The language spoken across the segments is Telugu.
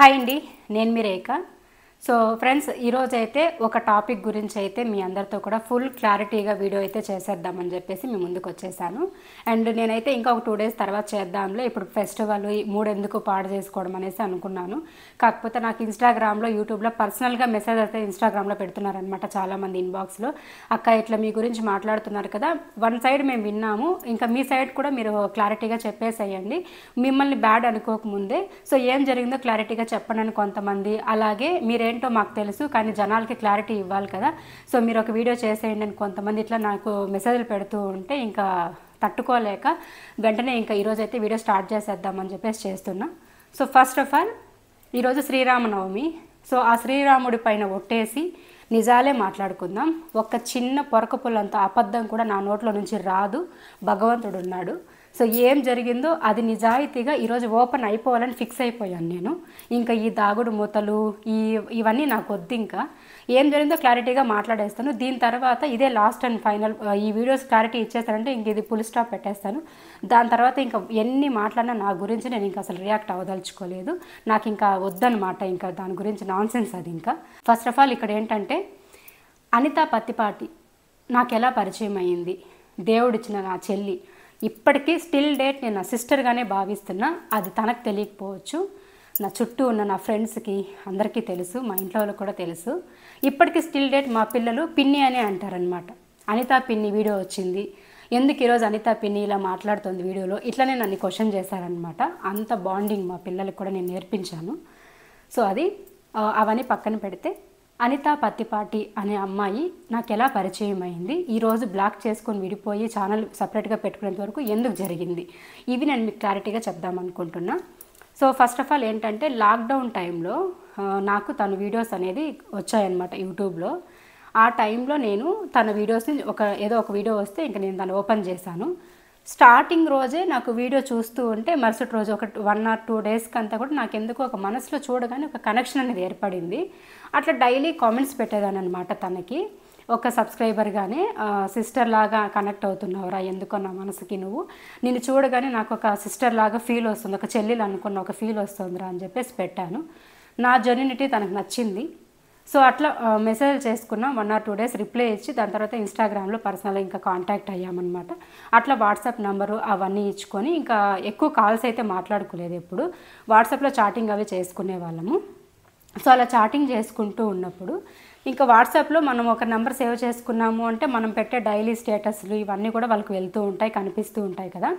హాయ్ అండి, నేను మీ రేఖ. సో ఫ్రెండ్స్, ఈరోజు అయితే ఒక టాపిక్ గురించి అయితే మీ అందరితో కూడా ఫుల్ క్లారిటీగా వీడియో అయితే చేసేద్దామని చెప్పేసి మీ ముందుకు వచ్చేసాను. అండ్ నేనైతే ఇంకా ఒక 2 days తర్వాత చేద్దాంలే, ఇప్పుడు ఫెస్టివల్ ఈ 3 ఎందుకు పాడు చేసుకోవడం అనేసి అనుకున్నాను. కాకపోతే నాకు ఇన్స్టాగ్రామ్లో, యూట్యూబ్లో పర్సనల్గా మెసేజ్ అయితే ఇన్స్టాగ్రామ్లో పెడుతున్నారనమాట చాలామంది ఇన్బాక్స్లో. అక్క ఇట్లా మీ గురించి మాట్లాడుతున్నారు కదా, వన్ సైడ్ మేము విన్నాము, ఇంకా మీ సైడ్ కూడా మీరు క్లారిటీగా చెప్పేసేయండి, మిమ్మల్ని బ్యాడ్ అనుకోకముందే. సో ఏం జరిగిందో క్లారిటీగా చెప్పండి అని కొంతమంది, అలాగే మీరేంటో మాకు తెలుసు కానీ జనాలకి క్లారిటీ ఇవ్వాలి కదా, సో మీరు ఒక వీడియో చేసేయండి అని కొంతమంది ఇట్లా నాకు మెసేజ్లు పెడుతూ ఉంటే ఇంకా తట్టుకోలేక వెంటనే ఇంకా ఈరోజు అయితే వీడియో స్టార్ట్ చేసేద్దామని చెప్పేసి చేస్తున్నా. సో ఫస్ట్ ఆఫ్ ఆల్, ఈరోజు శ్రీరామనవమి. సో ఆ శ్రీరాముడి పైన ఒట్టేసి నిజాలే మాట్లాడుకుందాం. ఒక చిన్న పొరక పుల్లంత అబద్ధం కూడా నా నోట్లో నుంచి రాదు, భగవంతుడు ఉన్నాడు. సో ఏం జరిగిందో అది నిజాయితీగా ఈరోజు ఓపెన్ అయిపోవాలని ఫిక్స్ అయిపోయాను నేను. ఇంకా ఈ దాగుడు మూతలు ఇవన్నీ నాకు వద్దు. ఇంకా ఏం జరిగిందో క్లారిటీగా మాట్లాడేస్తాను. దీని తర్వాత ఇదే లాస్ట్ అండ్ ఫైనల్. ఈ వీడియోస్ క్లారిటీ ఇచ్చేస్తానంటే ఇంక ఇది ఫుల్ స్టాప్ పెట్టేస్తాను. దాని తర్వాత ఇంకా ఎన్ని మాట్లాడినా నా గురించి నేను ఇంకా అసలు రియాక్ట్ అవ్వదలుచుకోలేదు. నాకు ఇంకా వద్దనమాట, ఇంకా దాని గురించి నాన్సెన్స్ అది. ఇంకా ఫస్ట్ ఆఫ్ ఆల్ ఇక్కడ ఏంటంటే, అనితా పత్తిపాటి నాకు ఎలా పరిచయం అయ్యింది, దేవుడిచ్చిన నా చెల్లి. ఇప్పటికీ స్టిల్ డేట్ నేను నా సిస్టర్గానే భావిస్తున్నా. అది తనకు తెలియకపోవచ్చు, నా చుట్టూ ఉన్న నా ఫ్రెండ్స్కి అందరికీ తెలుసు, మా ఇంట్లో వాళ్ళకి కూడా తెలుసు. ఇప్పటికీ స్టిల్ డేట్ మా పిల్లలు పిన్ని అనే అంటారనమాట. అనితా పిన్ని వీడియో వచ్చింది, ఎందుకు ఈరోజు అనితా పిన్ని ఇలా మాట్లాడుతుంది వీడియోలో, ఇట్లనే నన్ను క్వశ్చన్ చేశారనమాట. అంత బాండింగ్ మా పిల్లలకి కూడా నేను నేర్పించాను. సో అది అవన్నీ పక్కన పెడితే, అనితా పత్తిపాటి అనే అమ్మాయి నాకు ఎలా పరిచయం అయింది, ఈరోజు బ్లాక్ చేసుకొని విడిపోయి ఛానల్ సపరేట్గా పెట్టుకునేంత వరకు ఎందుకు జరిగింది, ఇవి నేను మీకు క్లారిటీగా చెప్దామనుకుంటున్నా. సో ఫస్ట్ ఆఫ్ ఆల్ ఏంటంటే, లాక్డౌన్ టైంలో నాకు తన వీడియోస్ అనేది వచ్చాయన్నమాట యూట్యూబ్లో. ఆ టైంలో నేను తన వీడియోస్ని ఏదో ఒక వీడియో వస్తే ఇంకా నేను దాన్ని ఓపెన్ చేశాను. స్టార్టింగ్ రోజే నాకు వీడియో చూస్తూ ఉంటే మరుసటి రోజు ఒక 1 or 2 daysకి అంతా కూడా నాకు ఎందుకు ఒక మనసులో చూడగానే ఒక కనెక్షన్ అనేది ఏర్పడింది. అట్లా డైలీ కామెంట్స్ పెట్టేదాన్ని అనమాట తనకి. ఒక సబ్స్క్రైబర్గానే, సిస్టర్ లాగా కనెక్ట్ అవుతున్నావురా, ఎందుకో నా మనసుకి నువ్వు, నేను చూడగానే నాకు ఒక సిస్టర్ లాగా ఫీల్ వస్తుంది, ఒక చెల్లెలు అనుకున్న ఒక ఫీల్ వస్తుందిరా అని చెప్పేసి పెట్టాను. నా జెన్యూనిటీ తనకు నచ్చింది. సో అట్లా మెసేజ్ చేసుకున్న 1 or 2 days రిప్లై ఇచ్చి, దాని తర్వాత ఇన్స్టాగ్రామ్లో పర్సనల్గా ఇంకా కాంటాక్ట్ అయ్యామన్నమాట. అట్లా వాట్సాప్ నెంబరు అవన్నీ ఇచ్చుకొని ఇంకా ఎక్కువ కాల్స్ అయితే మాట్లాడుకోలేదు, ఎప్పుడు వాట్సాప్లో చాటింగ్ అవి చేసుకునే వాళ్ళము. సో అలా చాటింగ్ చేసుకుంటూ ఉన్నప్పుడు ఇంకా వాట్సాప్లో మనం ఒక నెంబర్ సేవ్ చేసుకున్నాము అంటే మనం పెట్టే డైలీ స్టేటస్లు ఇవన్నీ కూడా వాళ్ళకి వెళ్తూ ఉంటాయి, కనిపిస్తూ ఉంటాయి కదా.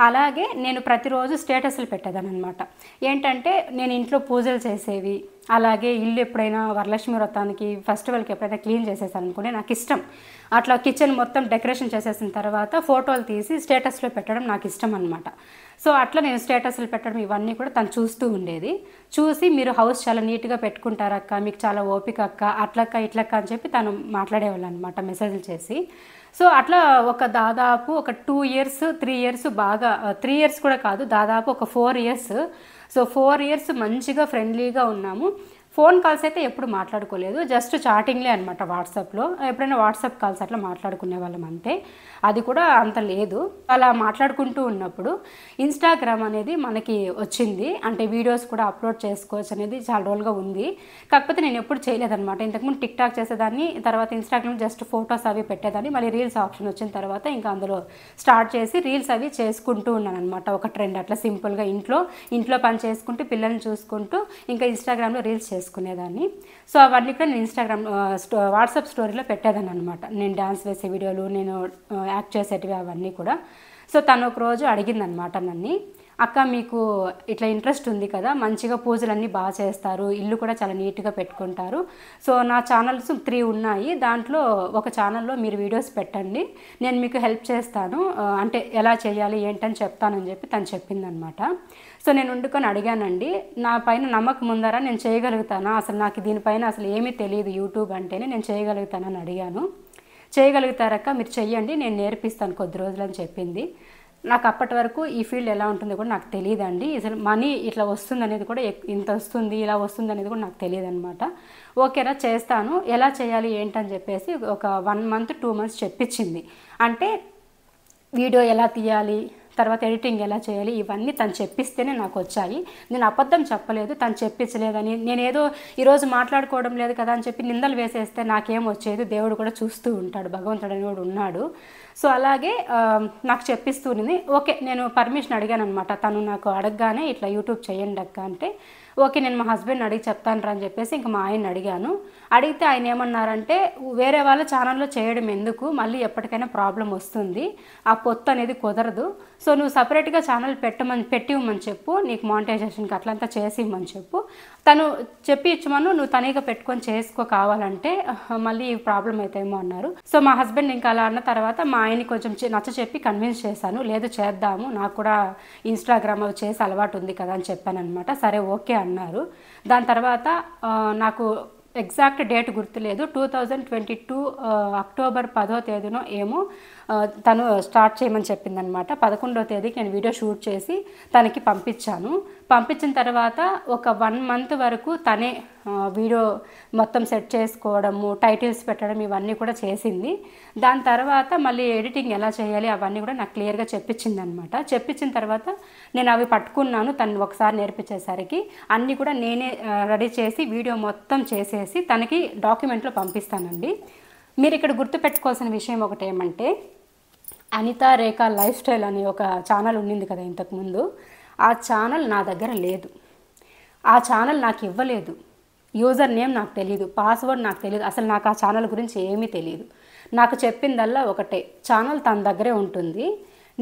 అలాగే నేను ప్రతిరోజు స్టేటస్లు పెట్టేదాన్ని అనమాట. ఏంటంటే నేను ఇంట్లో పూజలు చేసేవి, అలాగే ఇల్లు ఎప్పుడైనా వరలక్ష్మి వ్రతానికి, ఫెస్టివల్కి ఎప్పుడైనా క్లీన్ చేసేసాను అనుకునే, నాకు ఇష్టం అట్లా కిచెన్ మొత్తం డెకరేషన్ చేసేసిన తర్వాత ఫోటోలు తీసి స్టేటస్లో పెట్టడం నాకు ఇష్టం అనమాట. సో అట్లా నేను స్టేటస్లు పెట్టడం ఇవన్నీ కూడా తను చూస్తూ ఉండేది. చూసి మీరు హౌస్ చాలా నీట్గా పెట్టుకుంటారక్క, మీకు చాలా ఓపిక అక్క, అట్లక్క ఇట్లక్క అని చెప్పి తను మాట్లాడేవాళ్ళు అనమాట మెసేజ్లు చేసి. సో అట్లా ఒక దాదాపు ఒక 2 years 3 years బాగా, 3 years కూడా కాదు, దాదాపు ఒక 4 years. సో 4 years మంచిగా ఫ్రెండ్లీగా ఉన్నాము. ఫోన్ కాల్స్ అయితే ఎప్పుడు మాట్లాడుకోలేదు, జస్ట్ చాటింగ్లే అనమాట వాట్సాప్లో. ఎప్పుడైనా వాట్సాప్ కాల్స్ అట్లా మాట్లాడుకునే వాళ్ళం అంతే, అది కూడా అంత లేదు. అలా మాట్లాడుకుంటూ ఉన్నప్పుడు ఇన్స్టాగ్రామ్ అనేది మనకి వచ్చింది, అంటే వీడియోస్ కూడా అప్లోడ్ చేసుకోవచ్చు అనేది చాలా రోజులుగా ఉంది. కాకపోతే నేను ఎప్పుడు చేయలేదన్నమాట. ఇంతకుముందు టిక్ టాక్ చేసేదాన్ని, తర్వాత ఇన్స్టాగ్రామ్ జస్ట్ ఫొటోస్ అవి పెట్టేదాన్ని. మళ్ళీ రీల్స్ ఆప్షన్ వచ్చిన తర్వాత ఇంకా అందులో స్టార్ట్ చేసి రీల్స్ అవి చేసుకుంటూ ఉన్నాను అనమాట. ఒక ట్రెండ్ అట్లా సింపుల్గా ఇంట్లో పని చేసుకుంటూ, పిల్లల్ని చూసుకుంటూ ఇంకా ఇన్స్టాగ్రామ్లో రీల్స్ చేసుకునేదాన్ని. సో అవన్నీ కూడా నేను ఇన్స్టాగ్రామ్ వాట్సాప్ స్టోరీలో పెట్టేదాన్ని అనమాట. నేను డ్యాన్స్ వేసే వీడియోలు, నేను యాక్ట్ చేసేటివి అవన్నీ కూడా. సో తను ఒక రోజు అడిగిందనమాట నన్ను, అక్క మీకు ఇట్లా ఇంట్రెస్ట్ ఉంది కదా, మంచిగా పూజలన్నీ బాగా చేస్తారు, ఇల్లు కూడా చాలా నీట్గా పెట్టుకుంటారు, సో నా ఛానల్స్ 3 ఉన్నాయి, దాంట్లో ఒక ఛానల్లో మీరు వీడియోస్ పెట్టండి, నేను మీకు హెల్ప్ చేస్తాను, అంటే ఎలా చేయాలి ఏంటని చెప్తానని చెప్పి తను చెప్పిందనమాట. సో నేను వండుకొని అడిగానండి, నా పైన నమ్మకం ఉందారా, నేను చేయగలుగుతానా, అసలు నాకు దీనిపైన అసలు ఏమీ తెలియదు, యూట్యూబ్ అంటేనే నేను చేయగలుగుతానని అడిగాను. చేయగలుగుతారక్క, మీరు చెయ్యండి, నేను నేర్పిస్తాను కొద్ది రోజులు అని చెప్పింది. నాకు అప్పటి వరకు ఈ ఫీల్డ్ ఎలా ఉంటుందో కూడా నాకు తెలియదండి, అసలు మనీ ఇట్లా వస్తుంది అనేది కూడా, ఇంత వస్తుంది ఇలా వస్తుంది అనేది కూడా నాకు తెలియదు అనమాట. ఓకేరా చేస్తాను, ఎలా చేయాలి ఏంటని చెప్పేసి ఒక 1 month 2 months చెప్పించింది. అంటే వీడియో ఎలా తీయాలి, తర్వాత ఎడిటింగ్ ఎలా చేయాలి ఇవన్నీ తను చెప్పిస్తేనే నాకు వచ్చాయి. నేను అబద్ధం చెప్పలేదు, తను చెప్పించలేదని. నేనేదో ఈరోజు మాట్లాడుకోవడం లేదు కదా అని చెప్పి నిందలు వేసేస్తే నాకేం వచ్చేది. దేవుడు కూడా చూస్తూ ఉంటాడు, భగవంతుడు అని కూడా ఉన్నాడు. సో అలాగే నాకు చెప్పిస్తూ ఉంది. ఓకే, నేను పర్మిషన్ అడిగాను అనమాట. తను నాకు అడగగానే ఇట్లా యూట్యూబ్ చేయండి అక్క అంటే ఓకే నేను మా హస్బెండ్ అడిగి చెప్తాను రా అని చెప్పేసి ఇంకా మా ఆయన్ని అడిగాను. అడిగితే ఆయన ఏమన్నారంటే వేరే వాళ్ళ ఛానల్లో చేయడం ఎందుకు, మళ్ళీ ఎప్పటికైనా ప్రాబ్లం వస్తుంది, ఆ పొత్తు అనేది కుదరదు. సో నువ్వు సపరేట్గా ఛానల్ పెట్టివ్వమని చెప్పు, నీకు మానిటైజేషన్కి అట్లంతా చేసి ఇవ్వమని చెప్పు, తను చెప్పి ఇచ్చమను, నువ్వు తనీగా పెట్టుకొని చేసుకో కావాలంటే, మళ్ళీ ప్రాబ్లం అవుతాయేమో అన్నారు. సో మా హస్బెండ్ ఇంకా అలా అన్న తర్వాత మా ఆయన్ని కొంచెం నచ్చ చెప్పి కన్విన్స్ చేశాను. లేదు చేద్దాము, నాకు కూడా ఇన్స్టాగ్రామ్ అవి చేసి అలవాటు ఉంది కదా అని చెప్పాను అనమాట. సరే ఓకే అన్నారు. దాని తర్వాత నాకు ఎగ్జాక్ట్ డేట్ గుర్తులేదు, 2022 అక్టోబర్ 10వ తేదీనో ఏమో తను స్టార్ట్ చేయమని చెప్పిందనమాట. 11వ తేదీకి నేను వీడియో షూట్ చేసి తనకి పంపించాను. పంపించిన తర్వాత ఒక 1 మంత్ వరకు తనే వీడియో మొత్తం సెట్ చేసుకోవడము, టైటిల్స్ పెట్టడం ఇవన్నీ కూడా చేసింది. దాని తర్వాత మళ్ళీ ఎడిటింగ్ ఎలా చేయాలి అవన్నీ కూడా నాకు క్లియర్గా చెప్పించింది అనమాట. చెప్పించిన తర్వాత నేను అవి పట్టుకున్నాను. తను ఒకసారి నేర్పించేసరికి అన్నీ కూడా నేనే రెడీ చేసి వీడియో మొత్తం చేసేసి తనకి డాక్యుమెంట్లో పంపిస్తానండి. మీరు ఇక్కడ గుర్తుపెట్టుకోవాల్సిన విషయం ఒకటి ఏమంటే, అనితా రేఖ లైఫ్ స్టైల్ అనే ఒక ఛానల్ ఉండింది కదా ఇంతకుముందు, ఆ ఛానల్ నా దగ్గర లేదు. ఆ ఛానల్ నాకు ఇవ్వలేదు. యూజర్ నేమ్ నాకు తెలియదు, పాస్వర్డ్ నాకు తెలియదు, అసలు నాకు ఆ ఛానల్ గురించి ఏమీ తెలియదు. నాకు చెప్పిందల్లా ఒకటే, ఛానల్ తన దగ్గరే ఉంటుంది,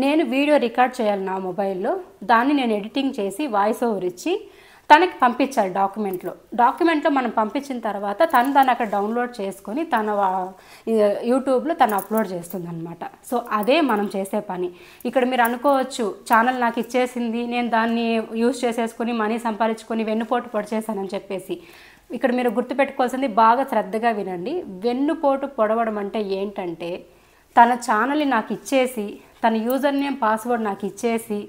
నేను వీడియో రికార్డ్ చేయాలి నా మొబైల్లో, దాన్ని నేను ఎడిటింగ్ చేసి వాయిస్ ఓవర్ ఇచ్చి తనకి పంపించాలి. డాక్యుమెంట్లో మనం పంపించిన తర్వాత దాన్ని అక్కడ డౌన్లోడ్ చేసుకొని తన యూట్యూబ్లో తను అప్లోడ్ చేస్తుంది అనమాట. సో అదే మనం చేసే పని. ఇక్కడ మీరు అనుకోవచ్చు ఛానల్ నాకు ఇచ్చేసింది, నేను దాన్ని యూజ్ చేసేసుకొని మనీ సంపాదించుకొని వెన్నుపోటు పొడిచేసానని చెప్పేసి. ఇక్కడ మీరు గుర్తుపెట్టుకోవాల్సింది బాగా శ్రద్ధగా వినండి. వెన్నుపోటు పొడవడం అంటే ఏంటంటే, తన ఛానల్ని నాకు ఇచ్చేసి, తన యూజర్ నేమ్ పాస్వర్డ్ నాకు ఇచ్చేసి,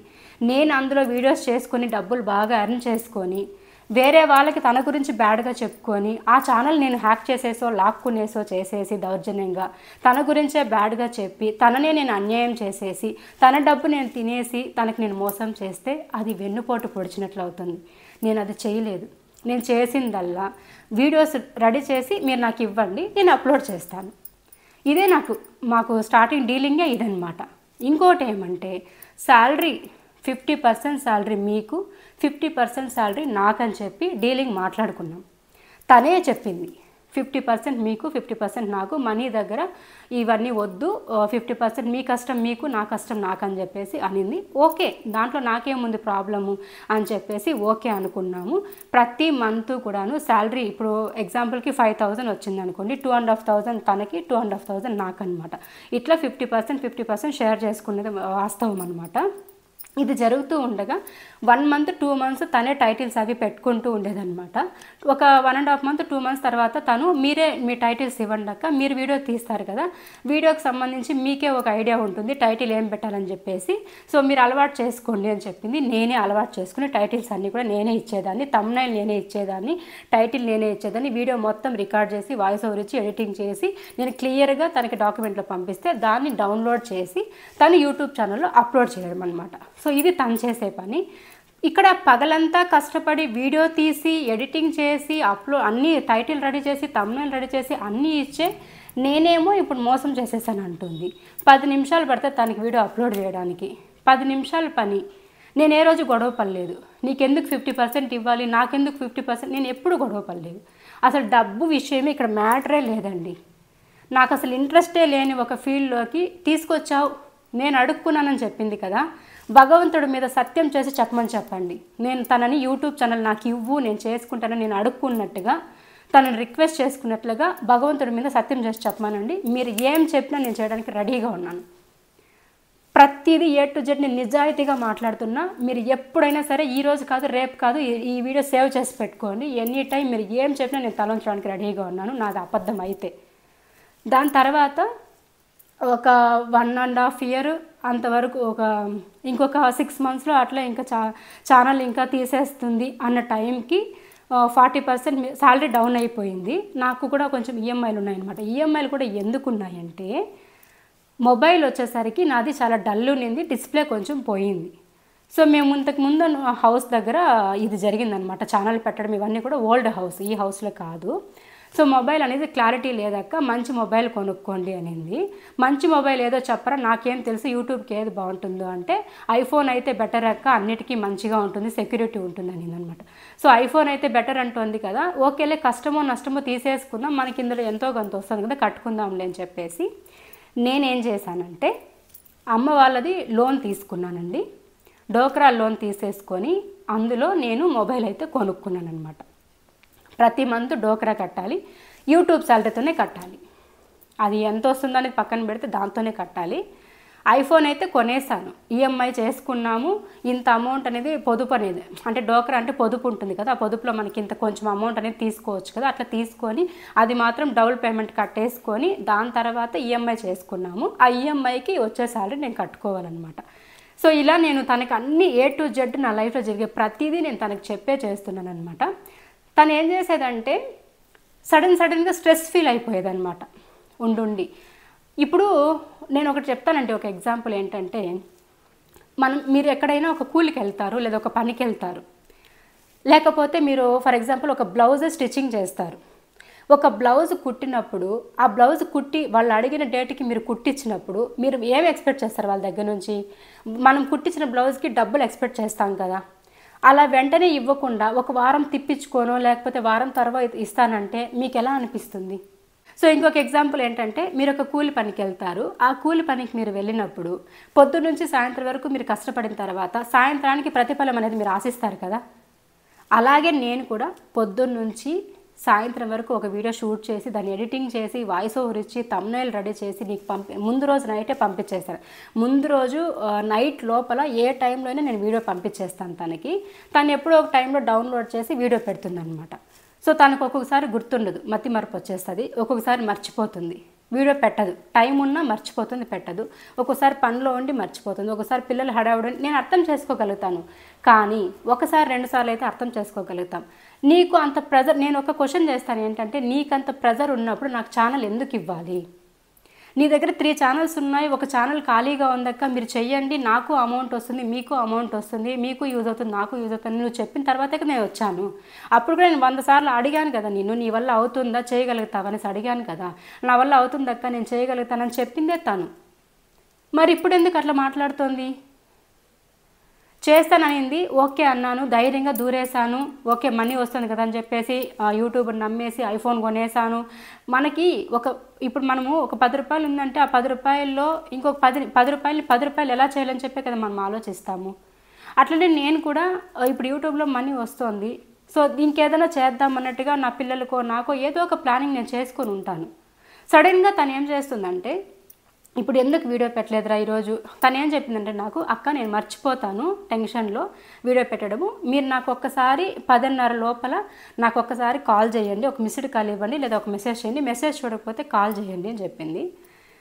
నేను అందులో వీడియోస్ చేసుకొని డబ్బులు బాగా ఎర్న్ చేసుకొని వేరే వాళ్ళకి తన గురించి బ్యాడ్గా చెప్పుకొని ఆ ఛానల్ నేను హ్యాక్ చేసేసో లాక్కునేసో చేసేసి దౌర్జన్యంగా తన గురించే బ్యాడ్గా చెప్పి తననే నేను అన్యాయం చేసేసి తన డబ్బు నేను తినేసి తనకి నేను మోసం చేస్తే అది వెన్నుపోటు పొడిచినట్లు అవుతుంది. నేను అది చేయలేదు. నేను చేసిందల్లా వీడియోస్ రెడీ చేసి మీరు నాకు ఇవ్వండి, నేను అప్లోడ్ చేస్తాను. ఇదే మాకు స్టార్టింగ్ డీలింగే ఇదనమాట. ఇంకోటి ఏమంటే, శాలరీ 50% శాలరీ మీకు, 50% శాలరీ నాకని చెప్పి డీలింగ్ మాట్లాడుకున్నాం. తనే చెప్పింది 50% మీకు, 50% నాకు, మనీ దగ్గర ఇవన్నీ వద్దు, 50% మీ కష్టం మీకు, నా కష్టం నాకు అని చెప్పేసి అనింది. ఓకే, దాంట్లో నాకేముంది ప్రాబ్లము అని చెప్పేసి ఓకే అనుకున్నాము. ప్రతి మంత్ కూడాను శాలరీ ఇప్పుడు ఎగ్జాంపుల్కి 5,000 వచ్చింది అనుకోండి, 2,500 తనకి, 2,500 నాకు అనమాట. ఇట్లా 50% షేర్ చేసుకునేది వాస్తవం అనమాట. ఇది జరుగుతూ ఉండగా 1 మంత్ 2 మంత్స్ తనే టైటిల్స్ అవి పెట్టుకుంటూ ఉండేదన్నమాట. ఒక 1.5 మంత్ 2 మంత్స్ తర్వాత తను మీరే మీ టైటిల్స్ ఇవ్వండి అక్క, మీరు వీడియో తీస్తారు కదా, వీడియోకి సంబంధించి మీకే ఒక ఐడియా ఉంటుంది టైటిల్ ఏం పెట్టాలని చెప్పేసి, సో మీరు అలవాటు చేసుకోండి అని చెప్పింది. నేనే అలవాటు చేసుకుని టైటిల్స్ అన్నీ కూడా నేనే ఇచ్చేదాన్ని, థంబ్నైల్ నేనే ఇచ్చేదాన్ని, టైటిల్ నేనే ఇచ్చేదాన్ని, వీడియో మొత్తం రికార్డ్ చేసి వాయిస్ ఓవర్ ఇచ్చి ఎడిటింగ్ చేసి నేను క్లియర్గా తనకి డాక్యుమెంట్లో పంపిస్తే దాన్ని డౌన్లోడ్ చేసి తను యూట్యూబ్ ఛానల్లో అప్లోడ్ చేయడం అనమాట. సో ఇది తను చేసే పని. ఇక్కడ పగలంతా కష్టపడి వీడియో తీసి ఎడిటింగ్ చేసి అన్ని టైటిల్ రెడీ చేసి థంబ్నైల్ రెడీ చేసి అన్నీ ఇచ్చే నేనేమో ఇప్పుడు మోసం చేసేసాను అంటుంది. 10 నిమిషాలు పడితే తనకి వీడియో అప్లోడ్ చేయడానికి, 10 నిమిషాల పని. నేను ఏ రోజు గొడవ పడలేదు. నీకెందుకు 50% ఇవ్వాలి, నాకెందుకు 50%, నేను ఎప్పుడు గొడవ పడలేదు. అసలు డబ్బు విషయమే ఇక్కడ మ్యాటరే లేదండి. నాకు అసలు ఇంట్రెస్టే లేని ఒక ఫీల్డ్లోకి తీసుకొచ్చావు, నేను అడుక్కున్నానని చెప్పింది కదా, భగవంతుడి మీద సత్యం చేసి చెప్పమని చెప్పండి. నేను తనని యూట్యూబ్ ఛానల్ నాకు ఇవ్వు, నేను చేసుకుంటాను, నేను అడుక్కున్నట్టుగా తనని రిక్వెస్ట్ చేసుకున్నట్లుగా భగవంతుడి మీద సత్యం చేసి చెప్పమానండి. మీరు ఏం చెప్పినా నేను చేయడానికి రెడీగా ఉన్నాను. ప్రతిదీ A to Z నేను నిజాయితీగా మాట్లాడుతున్నా. మీరు ఎప్పుడైనా సరే ఈ రోజు కాదు రేపు కాదు ఈ వీడియో సేవ్ చేసి పెట్టుకోండి. ఎనీ టైం మీరు ఏం చెప్పినా నేను తలంచడానికి రెడీగా ఉన్నాను, నాది అబద్ధం అయితే. దాని తర్వాత ఒక 1.5 year అంతవరకు ఇంకొక 6 monthsలో అట్లా ఇంకా ఛానల్ ఇంకా తీసేస్తుంది అన్న టైంకి 40% శాలరీ డౌన్ అయిపోయింది. నాకు కూడా కొంచెం ఈఎంఐలు ఉన్నాయన్నమాట. ఈఎంఐలు కూడా ఎందుకు ఉన్నాయంటే, మొబైల్ వచ్చేసరికి నాది చాలా డల్ ఉన్నింది, డిస్ప్లే కొంచెం పోయింది. సో మేము ఇంతకు ముందు హౌస్ దగ్గర ఇది జరిగిందనమాట. ఛానల్ పెట్టడం ఇవన్నీ కూడా ఓల్డ్ హౌస్, ఈ హౌస్లో కాదు. సో మొబైల్ అనేది క్లారిటీ లేదక్క, మంచి మొబైల్ కొనుక్కోండి అనింది. మంచి మొబైల్ ఏదో చెప్పరా, నాకేం తెలుసు, యూట్యూబ్కి ఏది బాగుంటుందో అంటే ఐఫోన్ అయితే బెటర్ అక్క, అన్నిటికీ మంచిగా ఉంటుంది, సెక్యూరిటీ ఉంటుంది అనింది అనమాట. సో ఐఫోన్ అయితే బెటర్ అంటుంది కదా, ఓకేలే కష్టమో నష్టమో తీసేసుకుందాం, మనకి ఇందులో ఎంతో కొంత వస్తుంది కదా, కట్టుకుందాంలే అని చెప్పేసి నేనేం చేశానంటే అమ్మ వాళ్ళది లోన్ తీసుకున్నానండి. డోక్రా లోన్ తీసేసుకొని అందులో నేను మొబైల్ అయితే కొనుక్కున్నాను అనమాట. ప్రతి మంత్ డోక్రా కట్టాలి, యూట్యూబ్ సాలరీతోనే కట్టాలి. అది ఎంత వస్తుందనేది పక్కన పెడితే దాంతోనే కట్టాలి. ఐఫోన్ అయితే కొనేసాను, ఈఎంఐ చేసుకున్నాము. ఇంత అమౌంట్ అనేది పొదుపు అనేది, అంటే డోక్రా అంటే పొదుపు ఉంటుంది కదా, ఆ పొదుపులో మనకి ఇంత కొంచెం అమౌంట్ అనేది తీసుకోవచ్చు కదా, అట్లా తీసుకొని అది మాత్రం డౌన్ పేమెంట్ కట్టేసుకొని దాని తర్వాత ఈఎంఐ చేసుకున్నాము. ఆ ఈఎంఐకి వచ్చే సాలరీ నేను కట్టుకోవాలన్నమాట. సో ఇలా నేను తనకి అన్ని A to Z నా లైఫ్లో జరిగే ప్రతిదీ నేను తనకు చెప్పే చేస్తున్నాను అనమాట. తను ఏం చేసేదంటే సడన్గా స్ట్రెస్ ఫీల్ అయిపోయేదన్నమాట ఉండుండి. ఇప్పుడు నేను ఒకటి చెప్తానంటే, ఒక ఎగ్జాంపుల్ ఏంటంటే, మీరు ఎక్కడైనా ఒక కూలికి వెళ్తారు లేదా ఒక పనికి వెళ్తారు, లేకపోతే మీరు ఫర్ ఎగ్జాంపుల్ ఒక బ్లౌజ్ స్టిచ్చింగ్ చేస్తారు. ఒక బ్లౌజ్ కుట్టినప్పుడు ఆ బ్లౌజ్ కుట్టి వాళ్ళు అడిగిన డేట్కి మీరు కుట్టించినప్పుడు మీరు ఏమి ఎక్స్పెక్ట్ చేస్తారు వాళ్ళ దగ్గర నుంచి? మనం కుట్టించిన బ్లౌజ్కి డబ్బులు ఎక్స్పెక్ట్ చేస్తాం కదా. అలా వెంటనే ఇవ్వకుండా ఒక వారం తిప్పించుకోనో లేకపోతే వారం తర్వాత ఇస్తానంటే మీకు ఎలా అనిపిస్తుంది? సో ఇంకొక ఎగ్జాంపుల్ ఏంటంటే, మీరు ఒక కూలి పనికి వెళ్తారు. ఆ కూలి పనికి మీరు వెళ్ళినప్పుడు పొద్దున్న నుంచి సాయంత్రం వరకు మీరు కష్టపడిన తర్వాత సాయంత్రానికి ప్రతిఫలం అనేది మీరు ఆశిస్తారు కదా. అలాగే నేను కూడా పొద్దున్న నుంచి సాయంత్రం వరకు ఒక వీడియో షూట్ చేసి దాన్ని ఎడిటింగ్ చేసి వాయిస్ ఓవర్ ఇచ్చి థంబ్నెయిల్ రెడీ చేసి నీకు ముందు రోజు నైటే పంపించేస్తాను. ముందు రోజు నైట్ లోపల ఏ టైంలోనే నేను వీడియో పంపించేస్తాను తనకి. తను ఎప్పుడో ఒక టైంలో డౌన్లోడ్ చేసి వీడియో పెడుతుంది అనమాట. సో తనకు ఒక్కొక్కసారి గుర్తుండదు, మతి మరపు వచ్చేస్తుంది, ఒక్కొక్కసారి మర్చిపోతుంది, వీడియో పెట్టదు, టైం ఉన్నా మర్చిపోతుంది, పెట్టదు, ఒక్కోసారి పనిలో ఉండి మర్చిపోతుంది, ఒకసారి పిల్లలు హడావుడి, నేను అర్థం చేసుకోగలుగుతాను. కానీ ఒకసారి 2 సార్లు అయితే అర్థం చేసుకోగలుగుతాం. నీకు అంత ప్రెజర్, నేను ఒక క్వశ్చన్ చేస్తాను ఏంటంటే, నీకంత ప్రెజర్ ఉన్నప్పుడు నాకు ఛానల్ ఎందుకు ఇవ్వాలి? నీ దగ్గర 3 ఛానల్స్ ఉన్నాయి, ఒక ఛానల్ ఖాళీగా ఉందక్క, మీరు చెయ్యండి, నాకు అమౌంట్ వస్తుంది, మీకు అమౌంట్ వస్తుంది, మీకు యూజ్ అవుతుంది, నాకు యూజ్ అవుతుంది, నువ్వు చెప్పిన తర్వాతే నేను వచ్చాను. అప్పుడు కూడా నేను 100 సార్లు అడిగాను కదా, నీ వల్ల అవుతుందా, చేయగలుగుతావా అనేసి అడిగాను కదా. నా వల్ల అవుతుందక్క, నేను చేయగలుగుతానని చెప్పిందే తను. మరి ఇప్పుడు ఎందుకు అట్లా మాట్లాడుతోంది? చేస్తాననింది, ఓకే అన్నాను, ధైర్యంగా దూరేశాను, ఓకే మనీ వస్తుంది కదా అని చెప్పేసి యూట్యూబ్ నమ్మేసి ఐఫోన్ కొనేసాను. మనకి ఇప్పుడు మనము ఒక 10 రూపాయలు ఉందంటే ఆ 10 రూపాయల్లో ఇంకొక 10 రూపాయలు ఎలా చేయాలని చెప్పే కదా మనం ఆలోచిస్తాము. అట్లనే నేను కూడా ఇప్పుడు యూట్యూబ్లో మనీ వస్తుంది, సో దీనికి ఏదైనా చేద్దాం అన్నట్టుగా నా పిల్లలకో నాకో ఏదో ఒక ప్లానింగ్ నేను చేసుకొని ఉంటాను. సడన్గా తను ఏం చేస్తుందంటే, ఇప్పుడు ఎందుకు వీడియో పెట్టలేదురా ఈరోజు, తను ఏం చెప్పిందంటే నాకు, అక్క నేను మర్చిపోతాను టెన్షన్లో వీడియో పెట్టడము, మీరు నాకు ఒక్కసారి 10:30 లోపల నాకు ఒక్కసారి కాల్ చేయండి, ఒక మిస్డ్ కాల్ ఇవ్వండి లేదా ఒక మెసేజ్ చేయండి, మెసేజ్ చూడకపోతే కాల్ చేయండి అని చెప్పింది.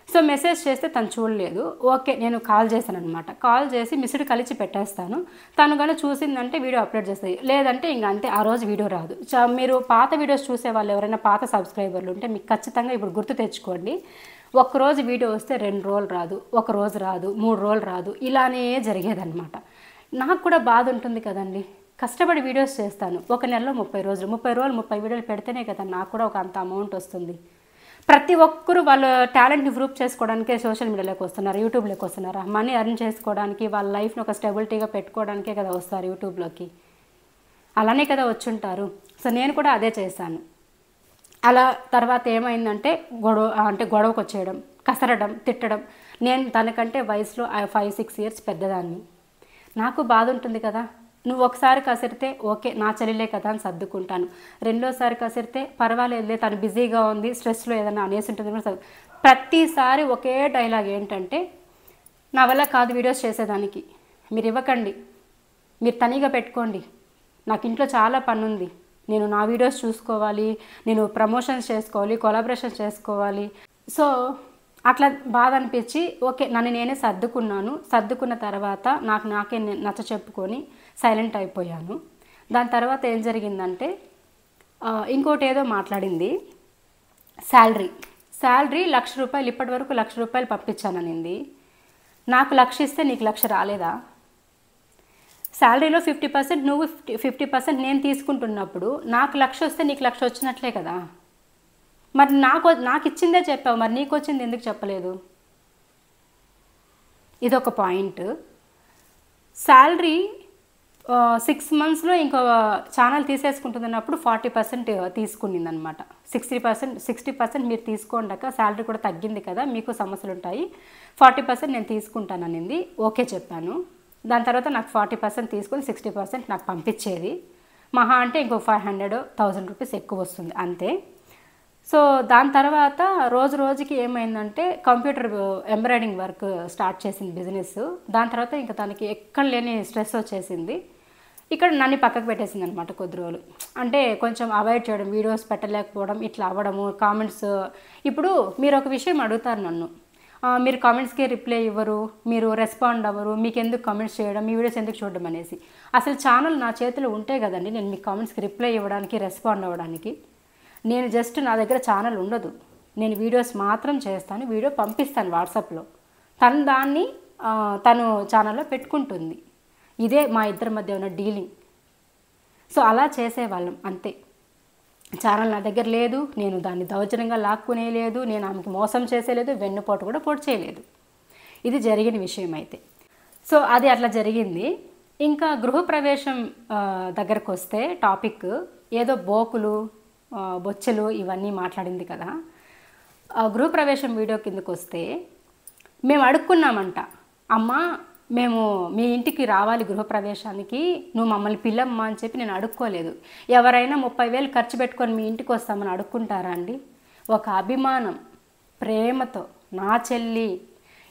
సో మెసేజ్ చేస్తే తను చూడలేదు, ఓకే నేను కాల్ చేశాను అనమాట. కాల్ చేసి మిస్డ్ కలిసి పెట్టేస్తాను, తను కానీ చూసిందంటే వీడియో అప్లోడ్ చేస్తుంది, లేదంటే ఇంక అంతే, ఆ రోజు వీడియో రాదు. మీరు పాత వీడియోస్ చూసే వాళ్ళు ఎవరైనా పాత సబ్స్క్రైబర్లు ఉంటే మీకు ఖచ్చితంగా ఇప్పుడు గుర్తు తెచ్చుకోండి. ఒక్కరోజు వీడియో వస్తే 2 రోజులు రాదు, ఒక రోజు రాదు, 3 రోజులు రాదు, ఇలానే జరిగేదన్నమాట. నాకు కూడా బాధ ఉంటుంది కదండి, కష్టపడి వీడియోస్ చేస్తాను, ఒక నెలలో 30 రోజులు 30 వీడియోలు పెడితేనే కదా నాకు కూడా ఒక అంత అమౌంట్ వస్తుంది. ప్రతి ఒక్కరూ వాళ్ళ టాలెంట్ని ప్రూవ్ చేసుకోవడానికే సోషల్ మీడియాలోకి వస్తున్నారు, యూట్యూబ్లోకి వస్తున్నారు. మనీ ఎర్న్ చేసుకోవడానికి, వాళ్ళ లైఫ్ని ఒక స్టెబిలిటీగా పెట్టుకోవడానికే కదా వస్తారు యూట్యూబ్లోకి, అలానే కదా వచ్చుంటారు. సో నేను కూడా అదే చేశాను. అలా తర్వాత ఏమైందంటే గొడవకు వచ్చేయడం, కసరడం, తిట్టడం. నేను తనకంటే వయసులో 5-6 ఇయర్స్ పెద్దదాన్ని. నాకు బాధ ఉంటుంది కదా, నువ్వు ఒకసారి కసిరితే ఓకే నా చెల్లెలే కదా అని సర్దుకుంటాను, రెండోసారి కసిరితే పర్వాలేదులే తను బిజీగా ఉంది, స్ట్రెస్లో ఏదైనా అనేసి ఉంటుంది. ప్రతిసారి ఒకే డైలాగ్ ఏంటంటే, నా వల్ల కాదు వీడియోస్ చేసేదానికి, మీరు ఇవ్వకండి, మీరు తనీగా పెట్టుకోండి, నాకు ఇంట్లో చాలా పని ఉంది, నేను నా వీడియోస్ చూసుకోవాలి, నేను ప్రమోషన్స్ చేసుకోవాలి, కొలాబరేషన్ చేసుకోవాలి. సో అట్లా బాధ అనిపించి ఓకే నన్ను నేనే సర్దుకున్న తర్వాత నాకే నచ్చ చెప్పుకొని సైలెంట్ అయిపోయాను. దాని తర్వాత ఏం జరిగిందంటే ఇంకోటి ఏదో మాట్లాడింది, శాలరీ ₹1,00,000 ఇప్పటి వరకు ₹1,00,000 పంపించాననింది. నాకు 1,00,000 ఇస్తే నీకు 1,00,000 రాలేదా? శాలరీలో 50% నువ్వు 50% నేను తీసుకుంటున్నప్పుడు నాకు 1,00,000 వస్తే నీకు 1,00,000 వచ్చినట్లే కదా. మరి నాకు ఇచ్చిందే చెప్పావు, మరి నీకు వచ్చింది ఎందుకు చెప్పలేదు? ఇదొక పాయింట్. శాలరీ 6 మంత్స్లో ఇంకో ఛానల్ తీసేసుకుంటున్నప్పుడు 40% తీసుకునింది అనమాట. 60% మీరు తీసుకోండాక శాలరీ కూడా తగ్గింది కదా, మీకు సమస్యలు ఉంటాయి, 40% నేను తీసుకుంటాననింది. ఓకే చెప్పాను. దాని తర్వాత నాకు 40% తీసుకొని 60% నాకు పంపించేది. మహా అంటే ఇంకో 500-1000 రూపీస్ ఎక్కువ వస్తుంది అంతే. సో దాని తర్వాత రోజు రోజుకి ఏమైందంటే కంప్యూటర్ ఎంబ్రాయిడింగ్ వర్క్ స్టార్ట్ చేసింది బిజినెస్. దాని తర్వాత ఇంకా తనకి ఎక్కడ లేని స్ట్రెస్ వచ్చేసింది. ఇక్కడ నన్ను పక్కకు పెట్టేసింది అనమాట కొద్ది రోజులు. అంటే కొంచెం అవాయిడ్ చేయడం, వీడియోస్ పెట్టలేకపోవడం, ఇట్లా అవ్వడము, కామెంట్స్. ఇప్పుడు మీరు ఒక విషయం అడుగుతారు నన్ను, మీరు కామెంట్స్కి రిప్లై ఇవ్వరు, మీరు రెస్పాండ్ అవ్వరు, మీకు ఎందుకు కామెంట్స్ చేయడం, మీ వీడియోస్ ఎందుకు చూడడం అనేసి. అసలు ఛానల్ నా చేతిలో ఉంటే కదండి నేను మీకు కామెంట్స్కి రిప్లై ఇవ్వడానికి, రెస్పాండ్ అవ్వడానికి. నేను జస్ట్ నా దగ్గర ఛానల్ ఉండదు, నేను వీడియోస్ మాత్రం చేస్తాను, వీడియో పంపిస్తాను వాట్సాప్లో, దాన్ని తను ఛానల్లో పెట్టుకుంటుంది. ఇదే మా ఇద్దరి మధ్య ఉన్న డీలింగ్. సో అలా చేసేవాళ్ళం అంతే. ఛానల్ నా దగ్గర లేదు, నేను దాన్ని దౌర్జన్యంగా లాక్కునే లేదు, నేను ఆమెకి మోసం చేసేలేదు, వెన్నుపోటు కూడా పొడి చేయలేదు. ఇది జరిగిన విషయం అయితే. సో అది అట్లా జరిగింది. ఇంకా గృహప్రవేశం దగ్గరకు వస్తే టాపిక్ ఏదో బోకులు బొచ్చెలు ఇవన్నీ మాట్లాడింది కదా. గృహప్రవేశం వీడియో కిందకు వస్తే మేము అడుక్కున్నామంట, అమ్మ మేము మీ ఇంటికి రావాలి గృహప్రవేశానికి, నువ్వు మమ్మల్ని పిల్లమ్మా అని చెప్పి నేను అడుక్కోలేదు. ఎవరైనా 30,000 ఖర్చు పెట్టుకొని మీ ఇంటికి వస్తామని అడుక్కుంటారా అండి? ఒక అభిమానం, ప్రేమతో నా చెల్లి,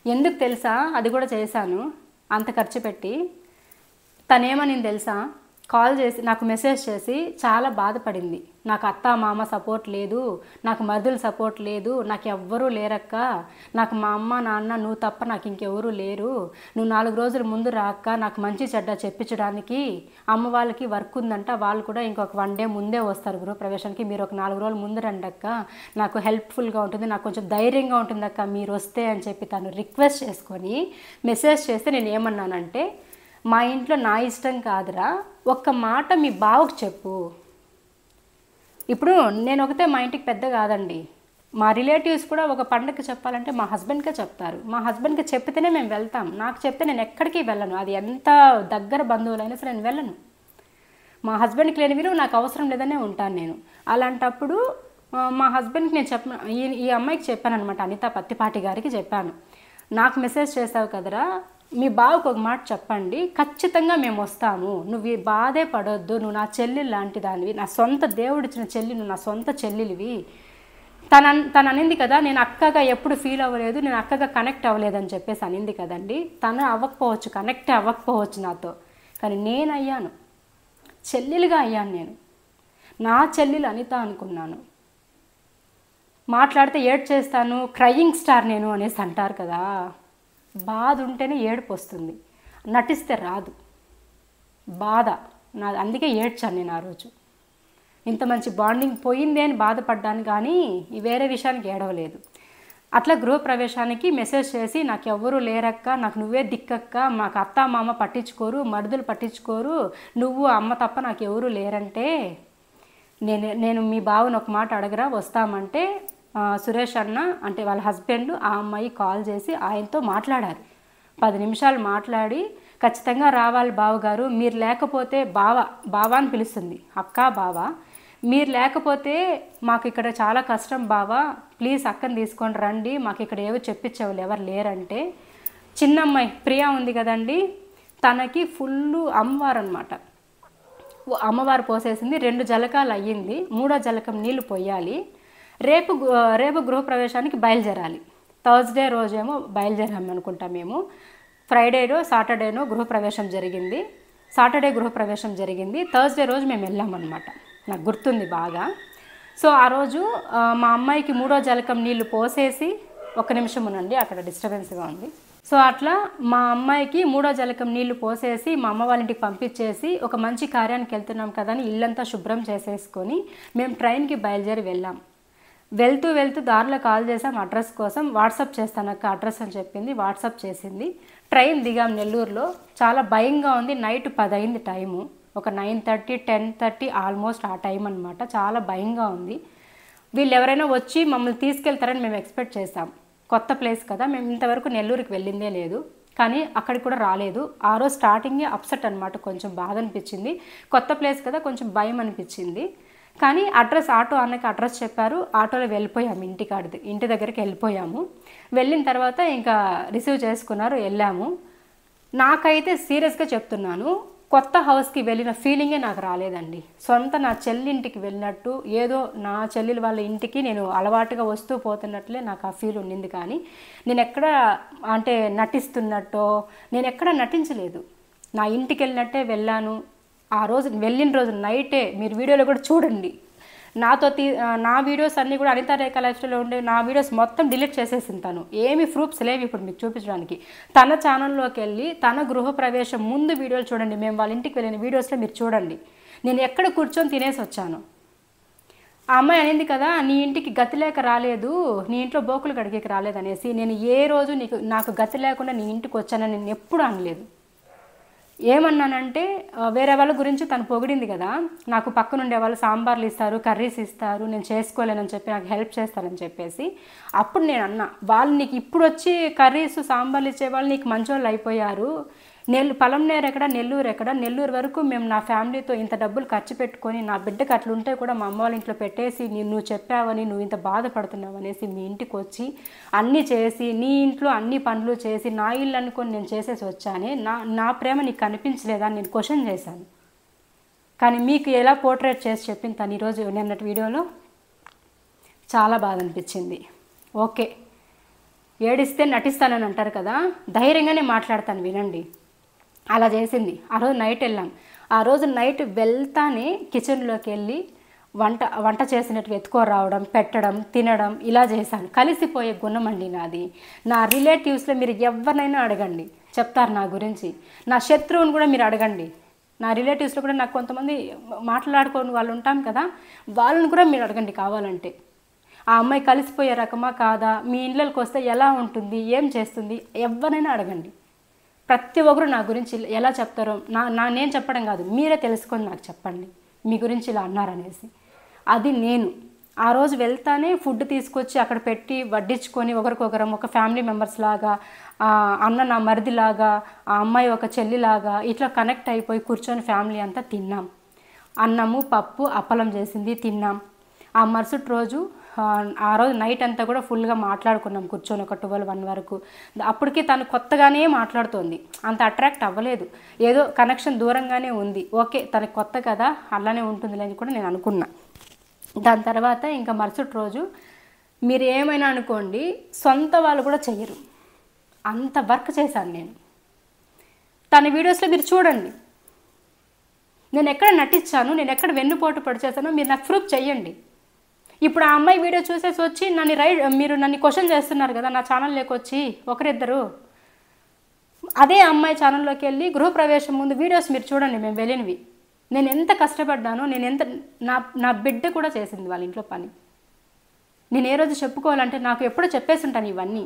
ఎందుకు తెలుసా అది కూడా చేశాను అంత ఖర్చు పెట్టి. తనేమని తెలుసా, కాల్ చేసి నాకు మెసేజ్ చేసి చాలా బాధపడింది. నాకు అత్త మామ సపోర్ట్ లేదు, నాకు మరుదుల సపోర్ట్ లేదు, నాకు ఎవ్వరూ లేరక్క, నాకు మా అమ్మ నాన్న నువ్వు తప్ప నాకు ఇంకెవరూ లేరు, నువ్వు 4 రోజుల ముందు రాక్క నాకు మంచి చెడ్డ చెప్పించడానికి, అమ్మ వాళ్ళకి వర్క్ ఉందంట, వాళ్ళు కూడా ఇంకొక 1 డే ముందే వస్తారు గృహప్రవేశానికి, మీరు ఒక 4 రోజుల ముందు రండి అక్క, నాకు హెల్ప్ఫుల్గా ఉంటుంది, నాకు కొంచెం ధైర్యంగా ఉంటుంది అక్క మీరు వస్తే అని చెప్పి తను రిక్వెస్ట్ చేసుకొని మెసేజ్ చేస్తే నేను ఏమన్నానంటే, మా ఇంట్లో నా ఇష్టం కాదురా, ఒక్క మాట మీ బావకు చెప్పు. ఇప్పుడు నేను ఒకతే మా ఇంటికి పెద్ద కాదండి, మా రిలేటివ్స్ కూడా ఒక పండగకి చెప్పాలంటే మా హస్బెండ్కే చెప్తారు, మా హస్బెండ్కి చెప్పితేనే మేము వెళ్తాం, నాకు చెప్తే నేను ఎక్కడికి వెళ్ళను, అది ఎంత దగ్గర బంధువులైనా సరే నేను వెళ్ళను. మా హస్బెండ్కి లేని విలువ నాకు అవసరం లేదనే ఉంటాను నేను. అలాంటప్పుడు మా హస్బెండ్కి నేను ఈ అమ్మాయికి చెప్పాను అనమాట, అనిత పత్తిపాటి గారికి చెప్పాను, నాకు మెసేజ్ చేసావు కదరా, మీ బావకు ఒక మాట చెప్పండి, ఖచ్చితంగా మేము వస్తాము, నువ్వు బాధే పడొద్దు, నువ్వు నా చెల్లి లాంటి దానివి, నా సొంత దేవుడిచ్చిన చెల్లి, నువ్వు నా సొంత చెల్లివి. తను అనింది కదా, నేను అక్కగా ఎప్పుడు ఫీల్ అవ్వలేదు, నేను అక్కగా కనెక్ట్ అవ్వలేదని చెప్పేసి అనింది కదండి. తను అవ్వకపోవచ్చు, కనెక్ట్ అవ్వకపోవచ్చు నాతో, కానీ నేను అయ్యాను, చెల్లెలుగా అయ్యాను. నేను నా చెల్లెలు అనిత అనుకున్నాను. మాట్లాడితే ఏడ్ చేస్తాను, క్రయింగ్ స్టార్ నేను అనేసి అంటారు కదా, బాధ ఉంటేనే ఏడుపు వస్తుంది, నటిస్తే రాదు బాధ. అందుకే ఏడ్చాను నేను ఆ రోజు. ఇంత మంచి బాండింగ్ పోయిందే అని బాధపడ్డాను, కానీ వేరే విషయానికి ఏడవలేదు. అట్లా గృహప్రవేశానికి మెసేజ్ చేసి, నాకు ఎవ్వరూ లేరక్క, నాకు నువ్వే దిక్కక్క, మాకు అత్త మామ పట్టించుకోరు, మరుదులు పట్టించుకోరు, నువ్వు అమ్మ తప్ప నాకు ఎవరూ లేరంటే, నేను మీ బావను ఒక మాట అడగరా వస్తామంటే, సురేష్ అన్న అంటే వాళ్ళ హస్బెండ్ ఆ అమ్మాయి కాల్ చేసి ఆయనతో మాట్లాడారు. 10 నిమిషాలు మాట్లాడి, ఖచ్చితంగా రావాలి బావగారు, మీరు లేకపోతే బావ అని పిలుస్తుంది, అక్క బావ, మీరు లేకపోతే మాకు ఇక్కడ చాలా కష్టం బావ, ప్లీజ్ అక్కని తీసుకొని రండి, మాకు ఇక్కడ ఏవో చెప్పించేవాళ్ళు ఎవరు లేరంటే, చిన్నమ్మాయి ప్రియా ఉంది కదండి, తనకి ఫుల్ అమ్మవారు అనమాట, అమ్మవారు పోసేసింది. 2 జలకాలు అయ్యింది, 3వ జలకం నీళ్లు పోయాలి. రేపు గృహప్రవేశానికి బయలుదేరాలి. థర్స్డే రోజేమో బయలుదేరాము అనుకుంటా మేము. ఫ్రైడేనో సాటర్డేనో గృహప్రవేశం జరిగింది. సాటర్డే గృహప్రవేశం జరిగింది, థర్స్డే రోజు మేము వెళ్ళామన్నమాట, నాకు గుర్తుంది బాగా. సో ఆ రోజు మా అమ్మాయికి 3వ జలకం నీళ్లు పోసేసి, ఒక్క నిమిషం ఉండండి అక్కడ డిస్టర్బెన్స్గా ఉంది. సో అట్లా మా అమ్మాయికి 3వ జలకం నీళ్లు పోసేసి మా అమ్మ వాళ్ళ ఇంటికి పంపించేసి, ఒక మంచి కార్యానికి వెళ్తున్నాం కదా అని ఇల్లంతా శుభ్రం చేసేసుకొని మేము ట్రైన్కి బయలుదేరి వెళ్ళాం. వెళ్తూ వెళ్తూ దారిలో కాల్ చేసాం అడ్రస్ కోసం. వాట్సాప్ చేస్తాను అక్క అడ్రస్ అని చెప్పింది, వాట్సాప్ చేసింది. ట్రైన్ దిగాం నెల్లూరులో. చాలా భయంగా ఉంది. నైట్ 10 అయింది టైము, ఒక 9:30 10:30 ఆల్మోస్ట్ ఆ టైం అనమాట. చాలా భయంగా ఉంది. వీళ్ళు ఎవరైనా వచ్చి మమ్మల్ని తీసుకెళ్తారని మేము ఎక్స్పెక్ట్ చేసాం. కొత్త ప్లేస్ కదా, మేము ఇంతవరకు నెల్లూరుకి వెళ్ళిందే లేదు, కానీ అక్కడికి కూడా రాలేదు. ఆ రోజు స్టార్టింగే అప్సెట్ అనమాట, కొంచెం బాధ అనిపించింది. కొత్త ప్లేస్ కదా, కొంచెం భయం అనిపించింది. కానీ ఆటో అన్నకి అడ్రస్ చెప్పారు, ఆటోలో వెళ్ళిపోయాము. ఇంటి దగ్గరికి వెళ్ళిపోయాము. వెళ్ళిన తర్వాత ఇంకా రిసీవ్ చేసుకున్నారు, వెళ్ళాము. నాకైతే సీరియస్గా చెప్తున్నాను, కొత్త హౌస్కి వెళ్ళిన ఫీలింగే నాకు రాలేదండి. నా చెల్లింటికి వెళ్ళినట్టు, ఏదో నా చెల్లెలు వాళ్ళ ఇంటికి నేను అలవాటుగా వస్తూ పోతున్నట్లే నాకు ఆ ఫీల్ ఉండింది. కానీ నేను ఎక్కడ అంటే నటిస్తున్నట్టో, నేను ఎక్కడ నటించలేదు. నా ఇంటికి వెళ్ళినట్టే వెళ్ళాను. ఆ రోజు వెళ్ళిన రోజు నైటే, మీరు వీడియోలో కూడా చూడండి, నా వీడియోస్ అన్నీ కూడా అనితా రేఖ లైఫ్ స్టైల్లో ఉండే నా వీడియోస్ మొత్తం డిలీట్ చేసేసింది తను. ఏమి ప్రూఫ్స్ లేవు ఇప్పుడు మీకు చూపించడానికి. తన ఛానల్లోకి వెళ్ళి తన గృహప్రవేశం ముందు వీడియోలు చూడండి, మేము వాళ్ళ ఇంటికి వెళ్ళిన వీడియోస్లో మీరు చూడండి. నేను ఎక్కడ కూర్చొని తినేసి వచ్చాను. ఆ అమ్మాయి అనింది కదా, నీ ఇంటికి గతి లేక రాలేదు, నీ ఇంట్లో బోకులు కడిగేకి రాలేదనేసి. నేను ఏ రోజు నాకు గతి లేకుండా నీ ఇంటికి వచ్చానని నేను ఎప్పుడు అనలేదు. ఏమన్నానంటే, వేరే వాళ్ళ గురించి తను పొగిడింది కదా, నాకు పక్కనుండే వాళ్ళు సాంబార్లు ఇస్తారు, కర్రీస్ ఇస్తారు, నేను చేసుకోలేనని చెప్పి నాకు హెల్ప్ చేస్తారని చెప్పేసి. అప్పుడు నేను అన్నా, వాళ్ళు నీకు ఇప్పుడు వచ్చి కర్రీస్ సాంబార్లు ఇచ్చేవాళ్ళు నీకు మంచోళ్ళు అయిపోయారు. పలంనేరు ఎక్కడ, నెల్లూరు ఎక్కడ, నెల్లూరు వరకు మేము నా ఫ్యామిలీతో ఇంత డబ్బులు ఖర్చు పెట్టుకొని నా బిడ్డకు అట్లుంటే కూడా మా అమ్మ వాళ్ళ ఇంట్లో పెట్టేసి నువ్వు చెప్పావని, నువ్వు ఇంత బాధపడుతున్నావు అనేసి మీ ఇంటికి వచ్చి అన్నీ చేసి, నీ ఇంట్లో అన్ని పనులు చేసి, నా ఇల్లు అనుకొని నేను చేసేసి వచ్చానే, నా ప్రేమ నీకు కనిపించలేదా అని నేను క్వశ్చన్ చేశాను. కానీ మీకు ఎలా పోర్ట్రేట్ చేసి చెప్పింది తను ఈరోజు నిన్నటి వీడియోలో. చాలా బాధ అనిపించింది. ఓకే, ఏడిస్తే నటిస్తానని అంటారు కదా, ధైర్యంగానే మాట్లాడతాను వినండి. అలా చేసింది. ఆ రోజు నైట్ వెళ్ళాం. ఆ రోజు నైట్ వెళ్తానే కిచెన్లోకి వెళ్ళి వంట చేసినట్టు ఎత్తుకోరావడం, పెట్టడం, తినడం ఇలా చేశాను. కలిసిపోయే గుణం అండి నాది. నా రిలేటివ్స్లో మీరు ఎవరినైనా అడగండి, చెప్తారు నా గురించి. నా శత్రువుని కూడా మీరు అడగండి. నా రిలేటివ్స్లో కూడా నాకు కొంతమంది మాట్లాడుకోని వాళ్ళు ఉంటాం కదా, వాళ్ళని కూడా మీరు అడగండి కావాలంటే. ఆ అమ్మాయి కలిసిపోయే రకమా కాదా, మీ ఇళ్ళకి వస్తే ఎలా ఉంటుంది, ఏం చేస్తుంది, ఎవరైనా అడగండి. ప్రతి ఒక్కరు నా గురించి ఎలా చెప్తారో నేను చెప్పడం కాదు, మీరే తెలుసుకొని నాకు చెప్పండి మీ గురించి ఇలా అన్నారనేసి. అది నేను ఆ రోజు వెళ్తానే ఫుడ్ తీసుకొచ్చి అక్కడ పెట్టి వడ్డించుకొని ఒకరికొకరం ఒక ఫ్యామిలీ మెంబర్స్ లాగా, అన్న నా మరిదిలాగా, ఆ అమ్మాయి ఒక చెల్లిలాగా ఇట్లా కనెక్ట్ అయిపోయి కూర్చొని ఫ్యామిలీ అంతా తిన్నాం. అన్నము పప్పు అప్పలం చేసింది తిన్నాం. ఆ మరుసటి రోజు ఆ రోజు నైట్ అంతా కూడా ఫుల్గా మాట్లాడుకున్నాం కూర్చొని, ఒక 12-1 వరకు. అప్పటికి తను కొత్తగానే మాట్లాడుతోంది, అంత అట్రాక్ట్ అవ్వలేదు, ఏదో కనెక్షన్ దూరంగానే ఉంది. ఓకే, తనకు కొత్త కదా, అలానే ఉంటుందిలే అని కూడా నేను అనుకున్నా. దాని తర్వాత ఇంకా మరుసటి రోజు మీరు ఏమైనా అనుకోండి, సొంత వాళ్ళు కూడా చెయ్యరు, అంత వర్క్ చేశాను నేను. తన వీడియోస్లో మీరు చూడండి, నేను ఎక్కడ నటించాను, నేను ఎక్కడ వెన్నుపోటు పడి చేశానో మీరు నాకు ప్రూఫ్ చెయ్యండి. ఇప్పుడు ఆ అమ్మాయి వీడియో చూసేసి వచ్చి మీరు నన్ను క్వశ్చన్ చేస్తున్నారు కదా నా ఛానల్లోకి వచ్చి ఒకరిద్దరు. అదే అమ్మాయి ఛానల్లోకి వెళ్ళి గృహప్రవేశం ముందు వీడియోస్ మీరు చూడండి, మేము వెళ్ళినవి. నేను ఎంత కష్టపడ్డానో, నా బిడ్డ కూడా చేసింది వాళ్ళ ఇంట్లో పని. నేను ఏ రోజు చెప్పుకోవాలంటే నాకు ఎప్పుడో చెప్పేసి ఉంటాను ఇవన్నీ.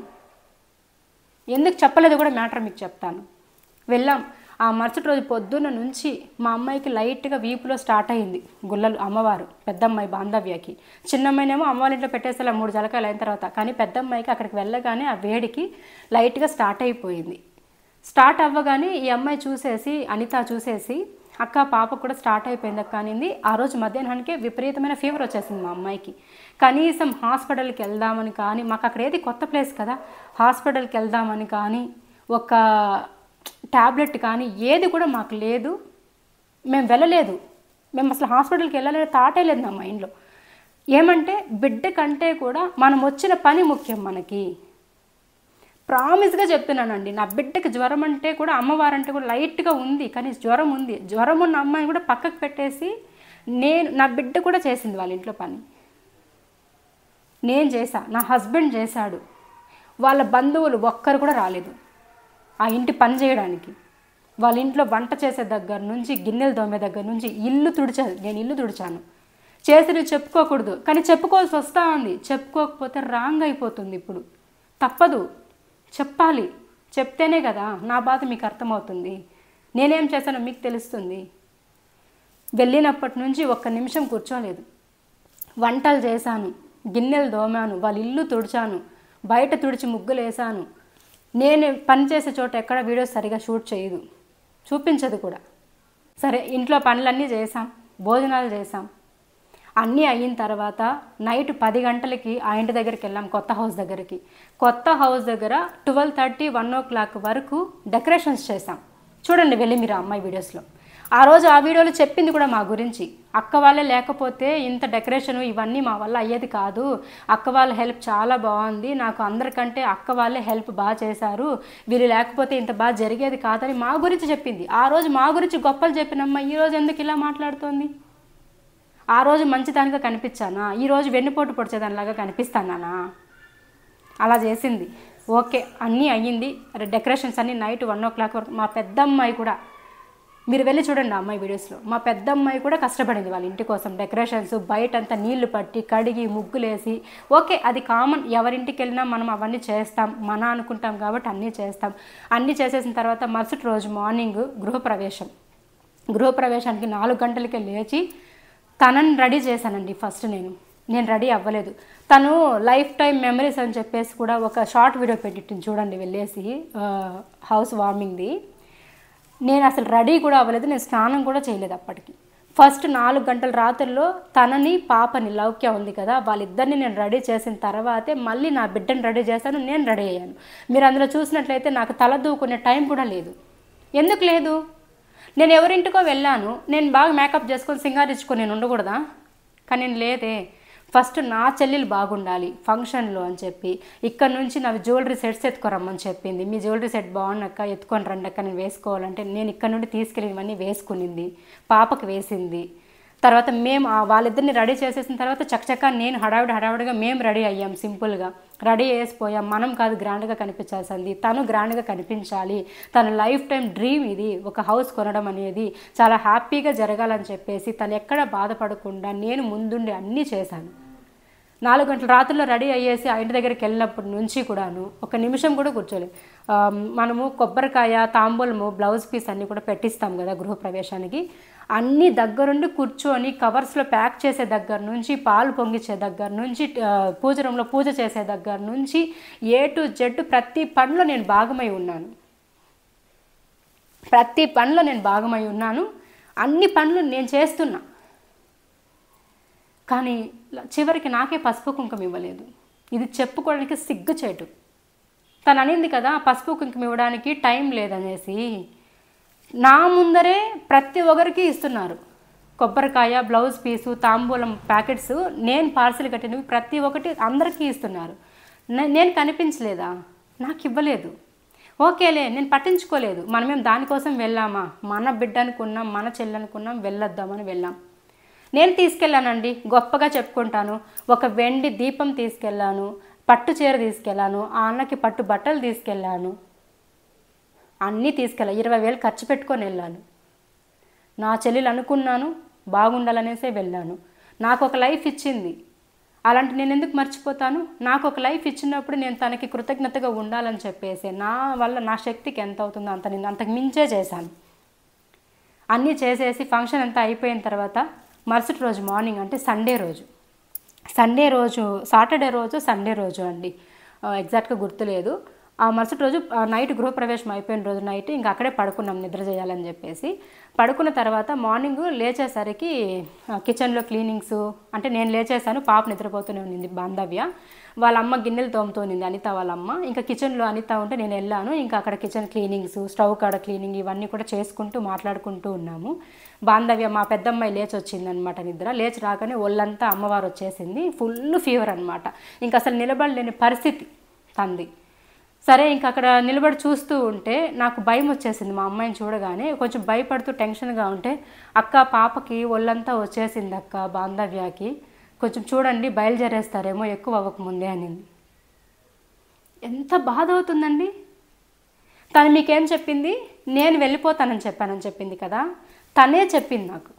ఎందుకు చెప్పలేదు కూడా మ్యాటర్ మీకు చెప్తాను. వెళ్ళాం. ఆ మరుసటి రోజు పొద్దున్న నుంచి మా అమ్మాయికి లైట్గా వీపులో స్టార్ట్ అయింది గుల్లలు, అమ్మవారు పెద్దమ్మాయి బాంధవ్యకి. చిన్నమ్మాయినేమో అమ్మ వాళ్ళ ఇంట్లో పెట్టేసేలా 3 జలకాయలు అయిన తర్వాత, కానీ పెద్దమ్మాయికి అక్కడికి వెళ్ళగానే ఆ వేడికి లైట్గా స్టార్ట్ అయిపోయింది. స్టార్ట్ అవ్వగానే ఈ అమ్మాయి చూసేసి, అనిత చూసేసి, అక్క పాపకు కూడా స్టార్ట్ అయిపోయింది అక్క అనింది. ఆ రోజు మధ్యాహ్నానికే విపరీతమైన ఫీవర్ వచ్చేసింది మా అమ్మాయికి. కనీసం హాస్పిటల్కి వెళ్దామని కానీ, మాకు అక్కడ ఏది కొత్త ప్లేస్ కదా, హాస్పిటల్కి వెళ్దామని కానీ, ఒక ట్యాబ్లెట్ కానీ ఏది కూడా మాకు లేదు. మేము వెళ్ళలేదు, మేము అసలు హాస్పిటల్కి వెళ్ళలేదు, థాటే లేదు నా మైండ్లో. ఏమంటే బిడ్డ కంటే కూడా మనం వచ్చిన పని ముఖ్యం మనకి. ప్రామిస్గా చెప్తున్నానండి, నా బిడ్డకి జ్వరం అంటే కూడా, అమ్మవారంటే కూడా లైట్గా ఉంది, కానీ జ్వరం ఉంది. జ్వరం ఉన్న అమ్మాయిని కూడా పక్కకు పెట్టేసి నా బిడ్డ కూడా చేసింది వాళ్ళ ఇంట్లో పని. నేను చేశా, నా హస్బెండ్ చేశాడు, వాళ్ళ బంధువులు ఒక్కరు కూడా రాలేదు ఆ ఇంటి పని చేయడానికి. వాళ్ళ ఇంట్లో వంట చేసే దగ్గర నుంచి, గిన్నెలు దోమే దగ్గర నుంచి, ఇల్లు తుడిచాను, నేను ఇల్లు తుడిచాను. చేసినవి చెప్పుకోకూడదు, కానీ చెప్పుకోవాల్సి వస్తూ ఉంది. చెప్పుకోకపోతే రాంగ్ అయిపోతుంది. ఇప్పుడు తప్పదు, చెప్పాలి. చెప్తేనే కదా నా బాధ మీకు అర్థమవుతుంది, నేనేం చేశానో మీకు తెలుస్తుంది. వెళ్ళినప్పటి నుంచి ఒక్క నిమిషం కూర్చోలేదు. వంటలు చేశాను, గిన్నెలు దోమాను, వాళ్ళ ఇల్లు తుడిచాను, బయట తుడిచి ముగ్గులు వేసాను. నేను పనిచేసే చోట ఎక్కడ వీడియోస్ సరిగా షూట్ చేయదు, చూపించదు కూడా. సరే, ఇంట్లో పనులన్నీ చేసాం, భోజనాలు చేసాం. అన్నీ అయిన తర్వాత నైట్ 10 గంటలకి ఆ ఇంటి దగ్గరికి వెళ్ళాం, కొత్త హౌస్ దగ్గరికి. కొత్త హౌస్ దగ్గర 12:30, 1 o'clock వరకు డెకరేషన్స్ చేసాం. చూడండి వెళ్ళి మీరు అమ్మాయి వీడియోస్లో. ఆ రోజు ఆ వీడియోలో చెప్పింది కూడా మా గురించి. అక్క వాళ్ళే లేకపోతే ఇంత డెకరేషను ఇవన్నీ మా వల్ల అయ్యేది కాదు, అక్క వాళ్ళ హెల్ప్ చాలా బాగుంది, నాకు అందరికంటే అక్క వాళ్ళే హెల్ప్ బాగా చేశారు, వీళ్ళు లేకపోతే ఇంత బాగా జరిగేది కాదని మా గురించి చెప్పింది. ఆ రోజు మా గురించి గొప్పలు చెప్పినమ్మ ఈరోజు ఎందుకు ఇలా మాట్లాడుతోంది? ఆ రోజు మంచిదానిగా కనిపించానా? ఈరోజు వెన్నుపోటు పొడిచేదానిలాగా కనిపిస్తానా? అలా చేసింది. ఓకే, అన్నీ అయ్యింది. డెకరేషన్స్ అన్నీ నైట్ 1 o'clock వరకు. మా పెద్దమ్మాయి కూడా, మీరు వెళ్ళి చూడండి ఆ అమ్మాయి వీడియోస్లో, మా పెద్దమ్మాయి కూడా కష్టపడింది వాళ్ళ ఇంటి కోసం. డెకరేషన్స్ బయటంతా నీళ్లు పట్టి కడిగి ముగ్గులేసి. ఓకే, అది కామన్, ఎవరింటికి వెళ్ళినా మనం అవన్నీ చేస్తాం, మన అనుకుంటాం కాబట్టి అన్నీ చేస్తాం. అన్నీ చేసేసిన తర్వాత మరుసటి రోజు మార్నింగ్ గృహప్రవేశానికి 4 గంటలకే లేచి తనని రెడీ చేశానండి. ఫస్ట్ నేను రెడీ అవ్వలేదు. తను లైఫ్ టైం మెమరీస్ అని చెప్పేసి కూడా ఒక షార్ట్ వీడియో పెట్టింది చూడండి, వెళ్ళేసి హౌస్ వార్మింగ్ది. నేను అసలు రెడీ కూడా అవ్వలేదు, నేను స్నానం కూడా చేయలేదు అప్పటికి. ఫస్ట్ 4 గంటల రాత్రుల్లో తనని పాపని లౌక్య ఉంది కదా, వాళ్ళిద్దరిని నేను రెడీ చేసిన తర్వాతే మళ్ళీ నా బిడ్డని రెడీ చేశాను, నేను రెడీ అయ్యాను. మీరు అందులో చూసినట్లయితే నాకు తల దూకునే టైం కూడా లేదు. ఎందుకు లేదు? నేను ఎవరింటికో వెళ్ళాను, నేను బాగా మేకప్ చేసుకొని సింగారించుకొని నేను ఉండకూడదా? కానీ నేను లేదే. ఫస్ట్ నా చెల్లెలు బాగుండాలి ఫంక్షన్లో అని చెప్పి ఇక్కడ నుంచి నా జ్యువెలరీ సెట్స్ ఎత్తుకోరమ్మని చెప్పింది. మీ జ్యువెలరీ సెట్ బాగున్నాక ఎత్తుకొని రండి అక్క నేను వేసుకోవాలంటే నేను ఇక్కడ నుండి తీసుకెళ్ళినవన్నీ వేసుకునింది, పాపకి వేసింది. తర్వాత మేము వాళ్ళిద్దరిని రెడీ చేసేసిన తర్వాత చక్కచక్క నేను హడావిడిగా మేము రెడీ అయ్యాం. సింపుల్గా రెడీ చేసిపోయాం. మనం కాదు గ్రాండ్గా కనిపించాల్సింది, తను గ్రాండ్గా కనిపించాలి. తన లైఫ్ టైం డ్రీమ్ ఇది, ఒక హౌస్ కొనడం అనేది చాలా హ్యాపీగా జరగాలని చెప్పేసి తను ఎక్కడ బాధపడకుండా నేను ముందుండి అన్నీ చేశాను. 4 గంటల రాత్రుల్లో రెడీ అయ్యేసి ఆ ఇంటి దగ్గరికి వెళ్ళినప్పటి నుంచి కూడాను ఒక నిమిషం కూడా కూర్చోలేదు. మనము కొబ్బరికాయ, తాంబూలము, బ్లౌజ్ పీస్ అన్నీ కూడా పెట్టిస్తాం కదా గృహప్రవేశానికి. అన్నీ దగ్గరుండి కూర్చొని కవర్స్లో ప్యాక్ చేసే దగ్గర నుంచి, పాలు పొంగిచ్చే దగ్గర నుంచి, పూజ రూమ్లో పూజ చేసే దగ్గర నుంచి A to Z ప్రతి పనిలో నేను భాగమై ఉన్నాను. అన్ని పనులు నేను చేస్తున్నా. కానీ చివరికి నాకే పసుపు కుంకుమ ఇవ్వలేదు. ఇది చెప్పుకోవడానికి సిగ్గుచేటు. తను అనింది కదా పసుపు కుంకుమ ఇవ్వడానికి టైం లేదనేసి. నా ముందరే ప్రతి ఒక్కరికి ఇస్తున్నారు. కొబ్బరికాయ, బ్లౌజ్ పీసు, తాంబూలం ప్యాకెట్స్ నేను పార్సిల్ కట్టినవి ప్రతి ఒక్కటి అందరికీ ఇస్తున్నారు. నేను కనిపించలేదా? నాకు ఇవ్వలేదు. ఓకేలే, నేను పట్టించుకోలేదు. మనమేం దానికోసం వెళ్ళామా? మన బిడ్డ అనుకున్నాం, మన చెల్లి అనుకున్నాం, వెళ్ళొద్దామని వెళ్ళాం. నేను తీసుకెళ్ళానండి, గొప్పగా చెప్పుకుంటాను. ఒక వెండి దీపం తీసుకెళ్ళాను, పట్టు చీర తీసుకెళ్ళాను, ఆ అన్నకి పట్టు బట్టలు తీసుకెళ్ళాను, అన్నీ తీసుకెళ్ళాను. 20,000 ఖర్చు పెట్టుకొని వెళ్ళాను. నా చెల్లెలు అనుకున్నాను, బాగుండాలనేసే వెళ్ళాను. నాకు ఒక లైఫ్ ఇచ్చింది, అలాంటి నేను ఎందుకు మర్చిపోతాను? నాకు ఒక లైఫ్ ఇచ్చినప్పుడు నేను తనకి కృతజ్ఞతగా ఉండాలని చెప్పేసి నా వల్ల నా శక్తికి ఎంత అవుతుందో అంత నేను అంతకు మించే చేశాను. అన్నీ చేసేసి ఫంక్షన్ అంతా అయిపోయిన తర్వాత మరుసటి రోజు మార్నింగ్ అంటే సాటర్డే రోజు సండే రోజు అండి, ఎగ్జాక్ట్గా గుర్తులేదు. ఆ మరుసటి రోజు నైట్ గృహప్రవేశం అయిపోయిన రోజు నైట్ ఇంకా అక్కడే పడుకున్నాం నిద్ర చేయాలని చెప్పేసి. పడుకున్న తర్వాత మార్నింగ్ లేచేసరికి కిచెన్లో క్లీనింగ్స్, అంటే నేను లేచేసాను, పాప నిద్రపోతూనే ఉన్నింది బాంధవ్య. వాళ్ళ అమ్మ గిన్నెలు తోముతోనింది, అనిత వాళ్ళ అమ్మ. ఇంకా కిచెన్లో అనిత ఉంటే నేను వెళ్ళాను. ఇంకా అక్కడ కిచెన్ క్లీనింగ్స్, స్టవ్ కాడ క్లీనింగ్ ఇవన్నీ కూడా చేసుకుంటూ మాట్లాడుకుంటూ ఉన్నాము. బాంధవ్య మా పెద్దమ్మాయి లేచి వచ్చిందనమాట నిద్ర. లేచి రాగానే ఒళ్ళంతా అమ్మవారు వచ్చేసింది, ఫుల్ ఫీవర్ అనమాట. ఇంకా అసలు నిలబడలేని పరిస్థితి తంది. సరే ఇంకా అక్కడ నిలబడి చూస్తూ ఉంటే నాకు భయం వచ్చేసింది. మా అమ్మాయిని చూడగానే కొంచెం భయపడుతూ టెన్షన్గా ఉంటే, అక్క పాపకి ఒళ్ళంతా వచ్చేసింది అక్క బాంధవ్యకి, కొంచెం చూడండి బయలుదేరేస్తారేమో ఎక్కువ అవ్వకముందే అనింది. ఎంత బాధ అవుతుందండి. తను మీకేం చెప్పింది? నేను వెళ్ళిపోతానని చెప్పింది కదా, తనే చెప్పింది నాకు.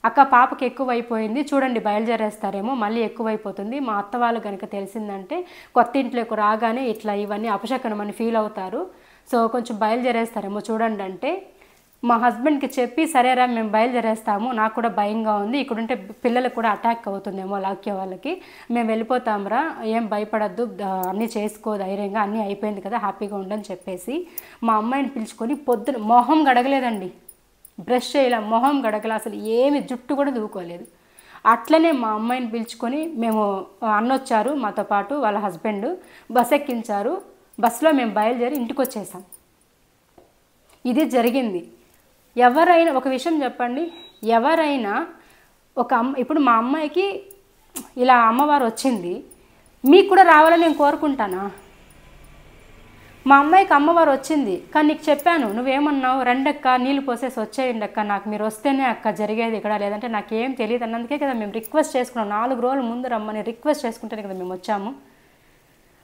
అక్క పాపకి ఎక్కువైపోయింది చూడండి, బయలుదేరేస్తారేమో, మళ్ళీ ఎక్కువైపోతుంది. మా అత్త వాళ్ళు కనుక తెలిసిందంటే కొత్త ఇంట్లోకి రాగానే ఇట్లా ఇవన్నీ అపశకనం అని ఫీల్ అవుతారు. సో కొంచెం బయలుదేరేస్తారేమో చూడండి అంటే, మా హస్బెండ్కి చెప్పి సరేరా మేము బయలుదేరేస్తాము, నాకు కూడా భయంగా ఉంది, ఇక్కడుంటే పిల్లలకు కూడా అటాక్ అవుతుందేమో లాక్య వాళ్ళకి, మేము వెళ్ళిపోతాంరా, ఏం భయపడద్దు, అన్నీ చేసుకో ధైర్యంగా, అన్నీ అయిపోయింది కదా, హ్యాపీగా ఉండని చెప్పేసి మా అమ్మాయిని పిలుచుకొని పొద్దున మొహం గడగలేదండి, బ్రష్ చేయలే, మొహం గడగల, అసలు ఏమి జుట్టు కూడా దూకోలేదు. అట్లనే మా అమ్మాయిని పిలుచుకొని మేము అన్నొచ్చారు మాతో పాటు వాళ్ళ హస్బెండ్, బస్ ఎక్కించారు. బస్సులో మేము బయలుదేరి ఇంటికి వచ్చేసాం. ఇది జరిగింది. ఎవరైనా ఒక విషయం చెప్పండి, ఎవరైనా ఒక ఇప్పుడు మా అమ్మాయికి ఇలా అమ్మవారు వచ్చింది, మీకు కూడా రావాలని నేను కోరుకుంటానా? మా అమ్మాయికి అమ్మవారు వచ్చింది, కానీ నీకు చెప్పాను, నువ్వేమన్నావు, రెండక్క నీళ్ళు పోసేసి వచ్చేయండి అక్క, నాకు మీరు వస్తేనే అక్క జరిగేది ఇక్కడ, లేదంటే నాకేం తెలియదు అన్నందుకే కదా మేము రిక్వెస్ట్ చేసుకున్నాం, 4 రోజుల ముందు రమ్మని రిక్వెస్ట్ చేసుకుంటేనే కదా మేము వచ్చాము.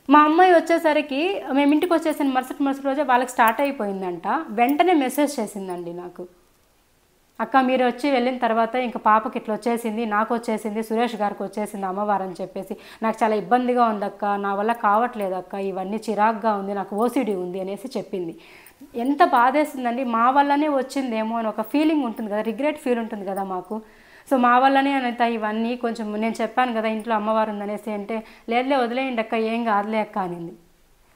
మా అమ్మాయి వచ్చేసరికి మేము ఇంటికి వచ్చేసిన మరుసటి రోజే వాళ్ళకి స్టార్ట్ అయిపోయిందంట. వెంటనే మెసేజ్ చేసిందండి నాకు, అక్క మీరు వచ్చి వెళ్ళిన తర్వాత ఇంకా పాపకి ఇట్లా వచ్చేసింది, నాకు వచ్చేసింది, సురేష్ గారికి వచ్చేసింది అమ్మవారు అని చెప్పేసి, నాకు చాలా ఇబ్బందిగా ఉంది అక్క, నా వల్ల కావట్లేదు అక్క, ఇవన్నీ చిరాగ్గా ఉంది, నాకు ఓసిడి ఉంది అనేసి చెప్పింది. ఎంత బాధేస్తుందండి, మా వల్లనే వచ్చిందేమో అని ఒక ఫీలింగ్ ఉంటుంది కదా, రిగ్రెట్ ఫీల్ ఉంటుంది కదా మాకు. సో మా వల్లనే అనిత ఇవన్నీ, కొంచెం నేను చెప్పాను కదా ఇంట్లో అమ్మవారు ఉందనేసి అంటే, లేదులే వదిలేయండి అక్క, ఏం కాదులే అక్క అనింది.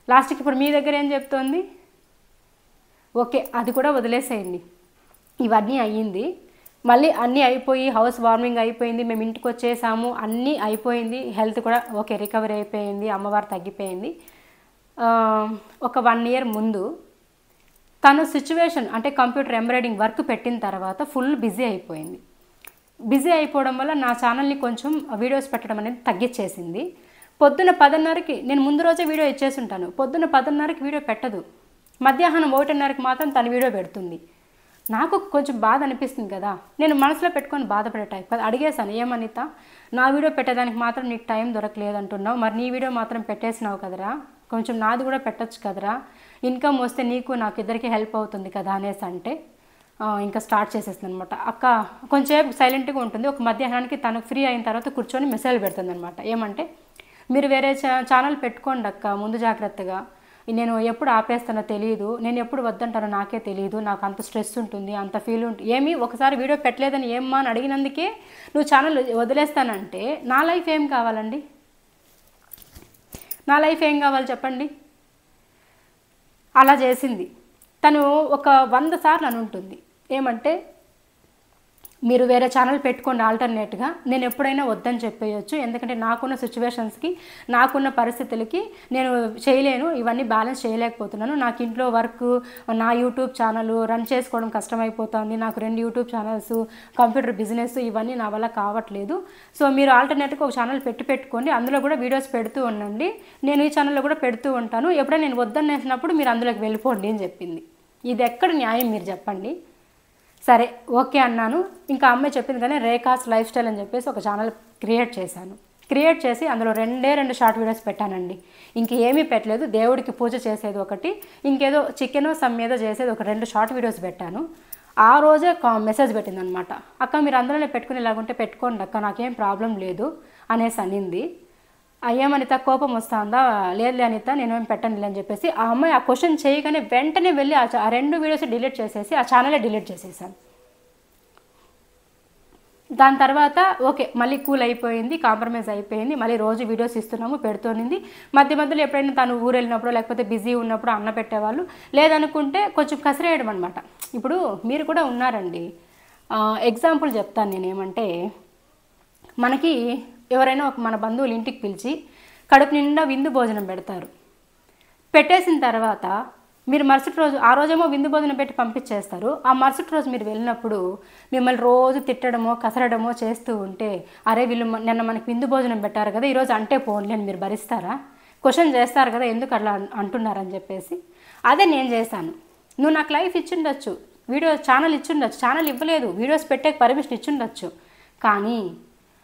లాస్ట్కి ఇప్పుడు మీ దగ్గర ఏం చెప్తోంది, ఓకే అది కూడా వదిలేసేయండి. ఇవన్నీ అయ్యింది, మళ్ళీ అన్నీ అయిపోయి హౌస్ వార్మింగ్ అయిపోయింది, మేము ఇంటికి వచ్చేసాము, అన్నీ అయిపోయింది, హెల్త్ కూడా ఓకే రికవరీ అయిపోయింది, అమ్మవారు తగ్గిపోయింది. ఒక 1 year ముందు తను సిచ్యువేషన్ అంటే కంప్యూటర్ ఎంబ్రాయిడింగ్ వర్క్ పెట్టిన తర్వాత ఫుల్ బిజీ అయిపోయింది. బిజీ అయిపోవడం వల్ల నా ఛానల్ని కొంచెం వీడియోస్ పెట్టడం అనేది తగ్గించేసింది. పొద్దున్న 10:30కి నేను ముందు రోజే వీడియో ఇచ్చేసి ఉంటాను, పొద్దున్న 10:30కి వీడియో పెట్టదు, మధ్యాహ్నం 1:30కి మాత్రం తను వీడియో పెడుతుంది. నాకు కొంచెం బాధ అనిపిస్తుంది కదా, నేను మనసులో పెట్టుకొని బాధపడే టైప్ కదా. అడిగేశాను, ఏమనిత నా వీడియో పెట్టేదానికి మాత్రం నీకు టైం దొరకలేదు అంటున్నావు, మరి నీ వీడియో మాత్రం పెట్టేసినావు కదరా, కొంచెం నాది కూడా పెట్టచ్చు కదరా, ఇన్కమ్ వస్తే నీకు నాకు ఇద్దరికి హెల్ప్ అవుతుంది కదా అనేసి అంటే ఇంకా స్టార్ట్ చేసేస్తుంది అనమాట. అక్క కొంచెం సైలెంట్గా ఉంటుంది, ఒక మధ్యాహ్నానికి తనకు ఫ్రీ అయిన తర్వాత కూర్చొని మెసేజ్ పెడుతుంది అనమాట. ఏమంటే, మీరు వేరే ఛానల్ పెట్టుకోండి అక్క, ముందు జాగ్రత్తగా, నేను ఎప్పుడు ఆపేస్తానో తెలియదు, నేను ఎప్పుడు వద్దంటానో నాకే తెలియదు, నాకు అంత స్ట్రెస్ ఉంటుంది, అంత ఫీల్ ఉంటుంది, ఏమి ఒకసారి వీడియో పెట్టలేదని ఏమ్మా అని అడిగినందుకే నువ్వు ఛానల్ వదిలేస్తానంటే నా లైఫ్ ఏం కావాలండి, నా లైఫ్ ఏం కావాలి చెప్పండి. అలా చేసింది తను. ఒక 100 సార్లు అని ఉంటుంది, ఏమంటే మీరు వేరే ఛానల్ పెట్టుకోండి ఆల్టర్నేట్గా, నేను ఎప్పుడైనా వద్దని చెప్పేయచ్చు, ఎందుకంటే నాకున్న సిచ్యువేషన్స్కి నాకున్న పరిస్థితులకి నేను చేయలేను, ఇవన్నీ బ్యాలెన్స్ చేయలేకపోతున్నాను, నాకు ఇంట్లో వర్క్, నా యూట్యూబ్ ఛానల్ రన్ చేసుకోవడం కష్టమైపోతుంది, నాకు 2 యూట్యూబ్ ఛానల్స్, కంప్యూటర్ బిజినెస్, ఇవన్నీ నా వల్ల కావట్లేదు, సో మీరు ఆల్టర్నేట్గా ఒక ఛానల్ పెట్టుకోండి, అందులో కూడా వీడియోస్ పెడుతూ ఉండండి, నేను ఈ ఛానల్లో కూడా పెడుతూ ఉంటాను, ఎప్పుడైనా నేను వద్దనేసినప్పుడు మీరు అందులోకి వెళ్ళిపోండి అని చెప్పింది. ఇది ఎక్కడ న్యాయం మీరు చెప్పండి. సరే ఓకే అన్నాను. ఇంకా అమ్మాయి చెప్పింది కానీ రేఖాస్ లైఫ్ స్టైల్ అని చెప్పేసి ఒక ఛానల్ క్రియేట్ చేశాను. క్రియేట్ చేసి అందులో 2 షార్ట్ వీడియోస్ పెట్టానండి, ఇంకేమీ పెట్టలేదు. దేవుడికి పూజ చేసేది ఒకటి, ఇంకేదో చికెనో సమ్ ఏదో చేసేది ఒక 2 షార్ట్ వీడియోస్ పెట్టాను. ఆ రోజే మెసేజ్ పెట్టింది అనమాట, అక్క మీరు అందులోనే పెట్టుకుని ఇలాగుంటే పెట్టుకోండి అక్క, నాకేం ప్రాబ్లం లేదు అనేసి అనింది. అయ్యేమనిత కోపం వస్తుందా, లేదు అనిత నేనేం పెట్టను అని చెప్పేసి ఆ అమ్మాయి ఆ క్వశ్చన్ చేయగానే వెంటనే వెళ్ళి ఆ 2 వీడియోస్ డిలీట్ చేసేసి ఆ ఛానలే డిలీట్ చేసేసాను. దాని తర్వాత ఓకే మళ్ళీ కూల్ అయిపోయింది, కాంప్రమైజ్ అయిపోయింది, మళ్ళీ రోజు వీడియోస్ ఇస్తున్నాము, పెడుతోనింది. మధ్యలో ఎప్పుడైనా తను ఊరు వెళ్ళినప్పుడు లేకపోతే బిజీ ఉన్నప్పుడు అన్న పెట్టేవాళ్ళు, లేదనుకుంటే కొంచెం కసిరేయడం అనమాట. ఇప్పుడు మీరు కూడా ఉన్నారండి, ఎగ్జాంపుల్ చెప్తాను నేనేమంటే, మనకి ఎవరైనా మన బంధువులు ఇంటికి పిలిచి కడుపు నిండా విందు భోజనం పెడతారు. పెట్టేసిన తర్వాత మీరు మరుసటి రోజు, ఆ రోజేమో విందు భోజనం పెట్టి పంపించేస్తారు, ఆ మరుసటి రోజు మీరు వెళ్ళినప్పుడు మిమ్మల్ని రోజు తిట్టడమో కసరడమో చేస్తూ ఉంటే, అరే వీళ్ళు నిన్న మనకి విందు భోజనం పెట్టారు కదా ఈరోజు అంటే పోన్లే అని మీరు భరిస్తారా? క్వశ్చన్ చేస్తారు కదా ఎందుకు అట్లా అంటున్నారని చెప్పేసి. అదే నేను చేశాను. నువ్వు నాకు లైఫ్ ఇచ్చిండొచ్చు, వీడియో ఛానల్ ఇచ్చిండొచ్చు, ఛానల్ ఇవ్వలేదు, వీడియోస్ పెట్టే పర్మిషన్ ఇచ్చిండొచ్చు, కానీ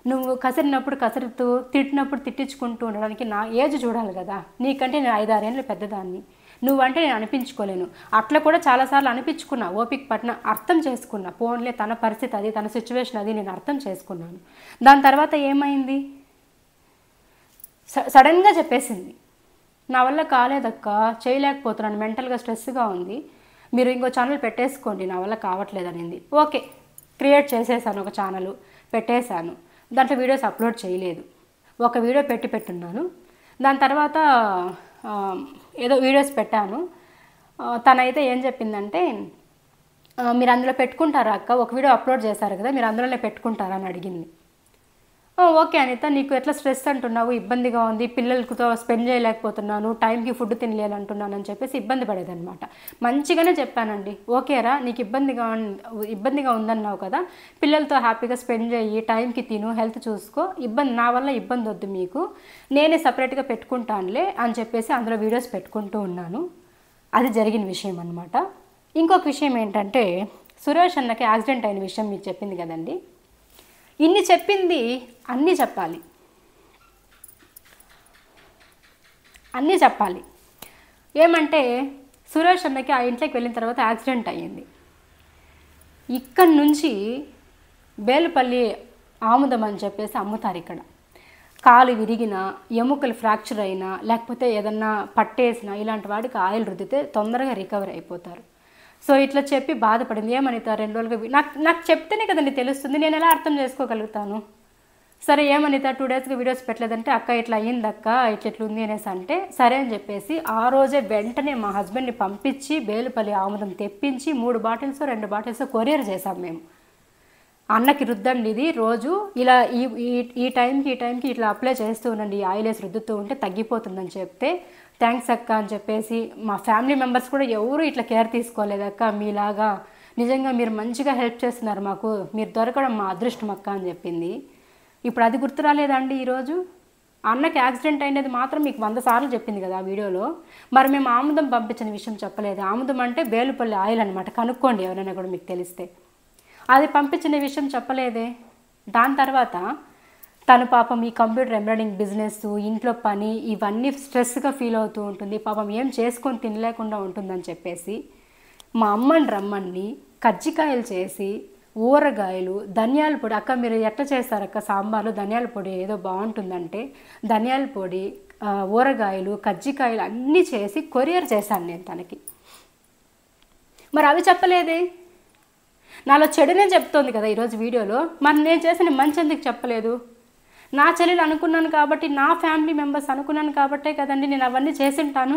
నువ్వు కసిరినప్పుడు కసరుతూ తిట్టినప్పుడు తిట్టించుకుంటూ ఉండడానికి నా ఏజ్ చూడాలి కదా. నీకంటే నేను 5-6 ఏళ్ళు పెద్దదాన్ని, నువ్వంటే నేను అనిపించుకోలేను. అట్లా కూడా చాలాసార్లు అనిపించుకున్నా, ఓపిక పట్టిన, అర్థం చేసుకున్నా. పోన్లే తన పరిస్థితి అది, తన సిచ్యువేషన్ అది, నేను అర్థం చేసుకున్నాను. దాని తర్వాత ఏమైంది, సడన్గా చెప్పేసింది, నా వల్ల కాలేదక్క, చేయలేకపోతున్నాను, మెంటల్గా స్ట్రెస్గా ఉంది, మీరు ఇంకో ఛానల్ పెట్టేసుకోండి, నా వల్ల కావట్లేదు అనింది. ఓకే, క్రియేట్ చేసేసాను, ఒక ఛానల్ పెట్టేశాను. దాంట్లో వీడియోస్ అప్లోడ్ చేయలేదు, ఒక వీడియో పెట్టున్నాను. దాని తర్వాత ఏదో వీడియోస్ పెట్టాను. తనైతే ఏం చెప్పిందంటే, మీరు అందులో పెట్టుకుంటారా అక్క, ఒక వీడియో అప్లోడ్ చేశారు కదా, మీరు అందులోనే పెట్టుకుంటారా అని అడిగింది. ఓకే అనిత, నీకు ఎట్లా స్ట్రెస్ అంటున్నావు, ఇబ్బందిగా ఉంది, పిల్లలతో స్పెండ్ చేయలేకపోతున్నాను, టైంకి ఫుడ్ తినలేనంటున్నాను అని చెప్పేసి ఇబ్బంది పడేదనమాట. మంచిగానే చెప్పానండి, ఓకేరా, నీకు ఇబ్బందిగా ఉందన్నావు కదా, పిల్లలతో హ్యాపీగా స్పెండ్ చేయి, టైంకి తిను, హెల్త్ చూసుకో, నా వల్ల ఇబ్బంది వద్దు మీకు, నేనే సపరేట్గా పెట్టుకుంటానులే అని చెప్పేసి అందులో వీడియోస్ పెట్టుకుంటూ ఉన్నాను. అది జరిగిన విషయం అనమాట. ఇంకొక విషయం ఏంటంటే, సురేష్ అన్నకి యాక్సిడెంట్ అయిన విషయం మీకు చెప్పింది కదండి. ఇన్ని చెప్పింది అన్నీ చెప్పాలి. ఏమంటే సురేష్ అన్నకి ఆ ఇంట్లోకి వెళ్ళిన తర్వాత యాక్సిడెంట్ అయ్యింది. ఇక్కడి నుంచి బేలుపల్లి ఆముదం అని చెప్పేసి అమ్ముతారు ఇక్కడ. కాలు విరిగినా, ఎముకలు ఫ్రాక్చర్ అయినా, లేకపోతే ఏదన్నా పట్టేసినా, ఇలాంటి వాడికి ఆయిల్ రుద్దితే తొందరగా రికవర్ అయిపోతారు. సో ఇట్లా చెప్పి బాధపడింది. ఏమనిత 2 రోజులుగా నాకు చెప్తేనే కదండి తెలుస్తుంది, నేను ఎలా అర్థం చేసుకోగలుగుతాను. సరే ఏమనిత 2 డేస్గా వీడియోస్ పెట్టలేదంటే, అక్క ఇట్లా అయ్యింది అక్క, ఇట్లా ఉంది అనేసి అంటే, సరే అని చెప్పేసి ఆ రోజే వెంటనే మా హస్బెండ్ని పంపించి బేలుపల్లి ఆముదం తెప్పించి 3 బాటిల్స్ 2 బాటిల్స్ కొరియర్ చేసాం మేము. అన్నకి రుద్దండి, ఇది రోజు ఇలా ఈ టైంకి ఇట్లా అప్లై చేస్తూ ఉండండి, ఈ ఆయిల్ వేసి రుద్దుతూ ఉంటే తగ్గిపోతుందని చెప్తే, థ్యాంక్స్ అక్క అని చెప్పేసి, మా ఫ్యామిలీ మెంబర్స్ కూడా ఎవరు ఇట్లా కేర్ తీసుకోలేదక్క, మీలాగా నిజంగా మీరు మంచిగా హెల్ప్ చేస్తున్నారు మాకు, మీరు దొరకడం మా అదృష్టం అక్క అని చెప్పింది. ఇప్పుడు అది గుర్తు రాలేదండి ఈరోజు? అన్నకి యాక్సిడెంట్ అయినది మాత్రం మీకు 100 సార్లు చెప్పింది కదా ఆ వీడియోలో. మరి మేము ఆముదం పంపించిన విషయం చెప్పలేదు. ఆముదం అంటే బేలుపల్లి ఆయిల్ అనమాట, కనుక్కోండి ఎవరైనా కూడా మీకు తెలిస్తే. అది పంపించిన విషయం చెప్పలేదే. దాని తర్వాత తను పాపం ఈ కంప్యూటర్ ఎంబ్రాయిడింగ్ బిజినెస్, ఇంట్లో పని, ఇవన్నీ స్ట్రెస్గా ఫీల్ అవుతూ ఉంటుంది, పాపం ఏం చేసుకొని తినలేకుండా ఉంటుందని చెప్పేసి మా అమ్మని రమ్మని కజ్జికాయలు చేసి, ఊరగాయలు, ధనియాల పొడి, అక్క మీరు ఎట్లా చేస్తారక్క సాంబార్లో ధనియాల పొడి ఏదో బాగుంటుందంటే, ధనియాల పొడి, ఊరగాయలు, కజ్జికాయలు అన్నీ చేసి కొరియర్ చేశాను నేను తనకి. మరి అవి చెప్పలేదే. నాలో చెడునే చెప్తోంది కదా ఈరోజు వీడియోలో. మరి నేను చేసిన మంచి ఎందుకు చెప్పలేదు? నా చెల్లెలు అనుకున్నాను కాబట్టి, నా ఫ్యామిలీ మెంబర్స్ అనుకున్నాను కాబట్టే కదండి నేను అవన్నీ చేసింటాను.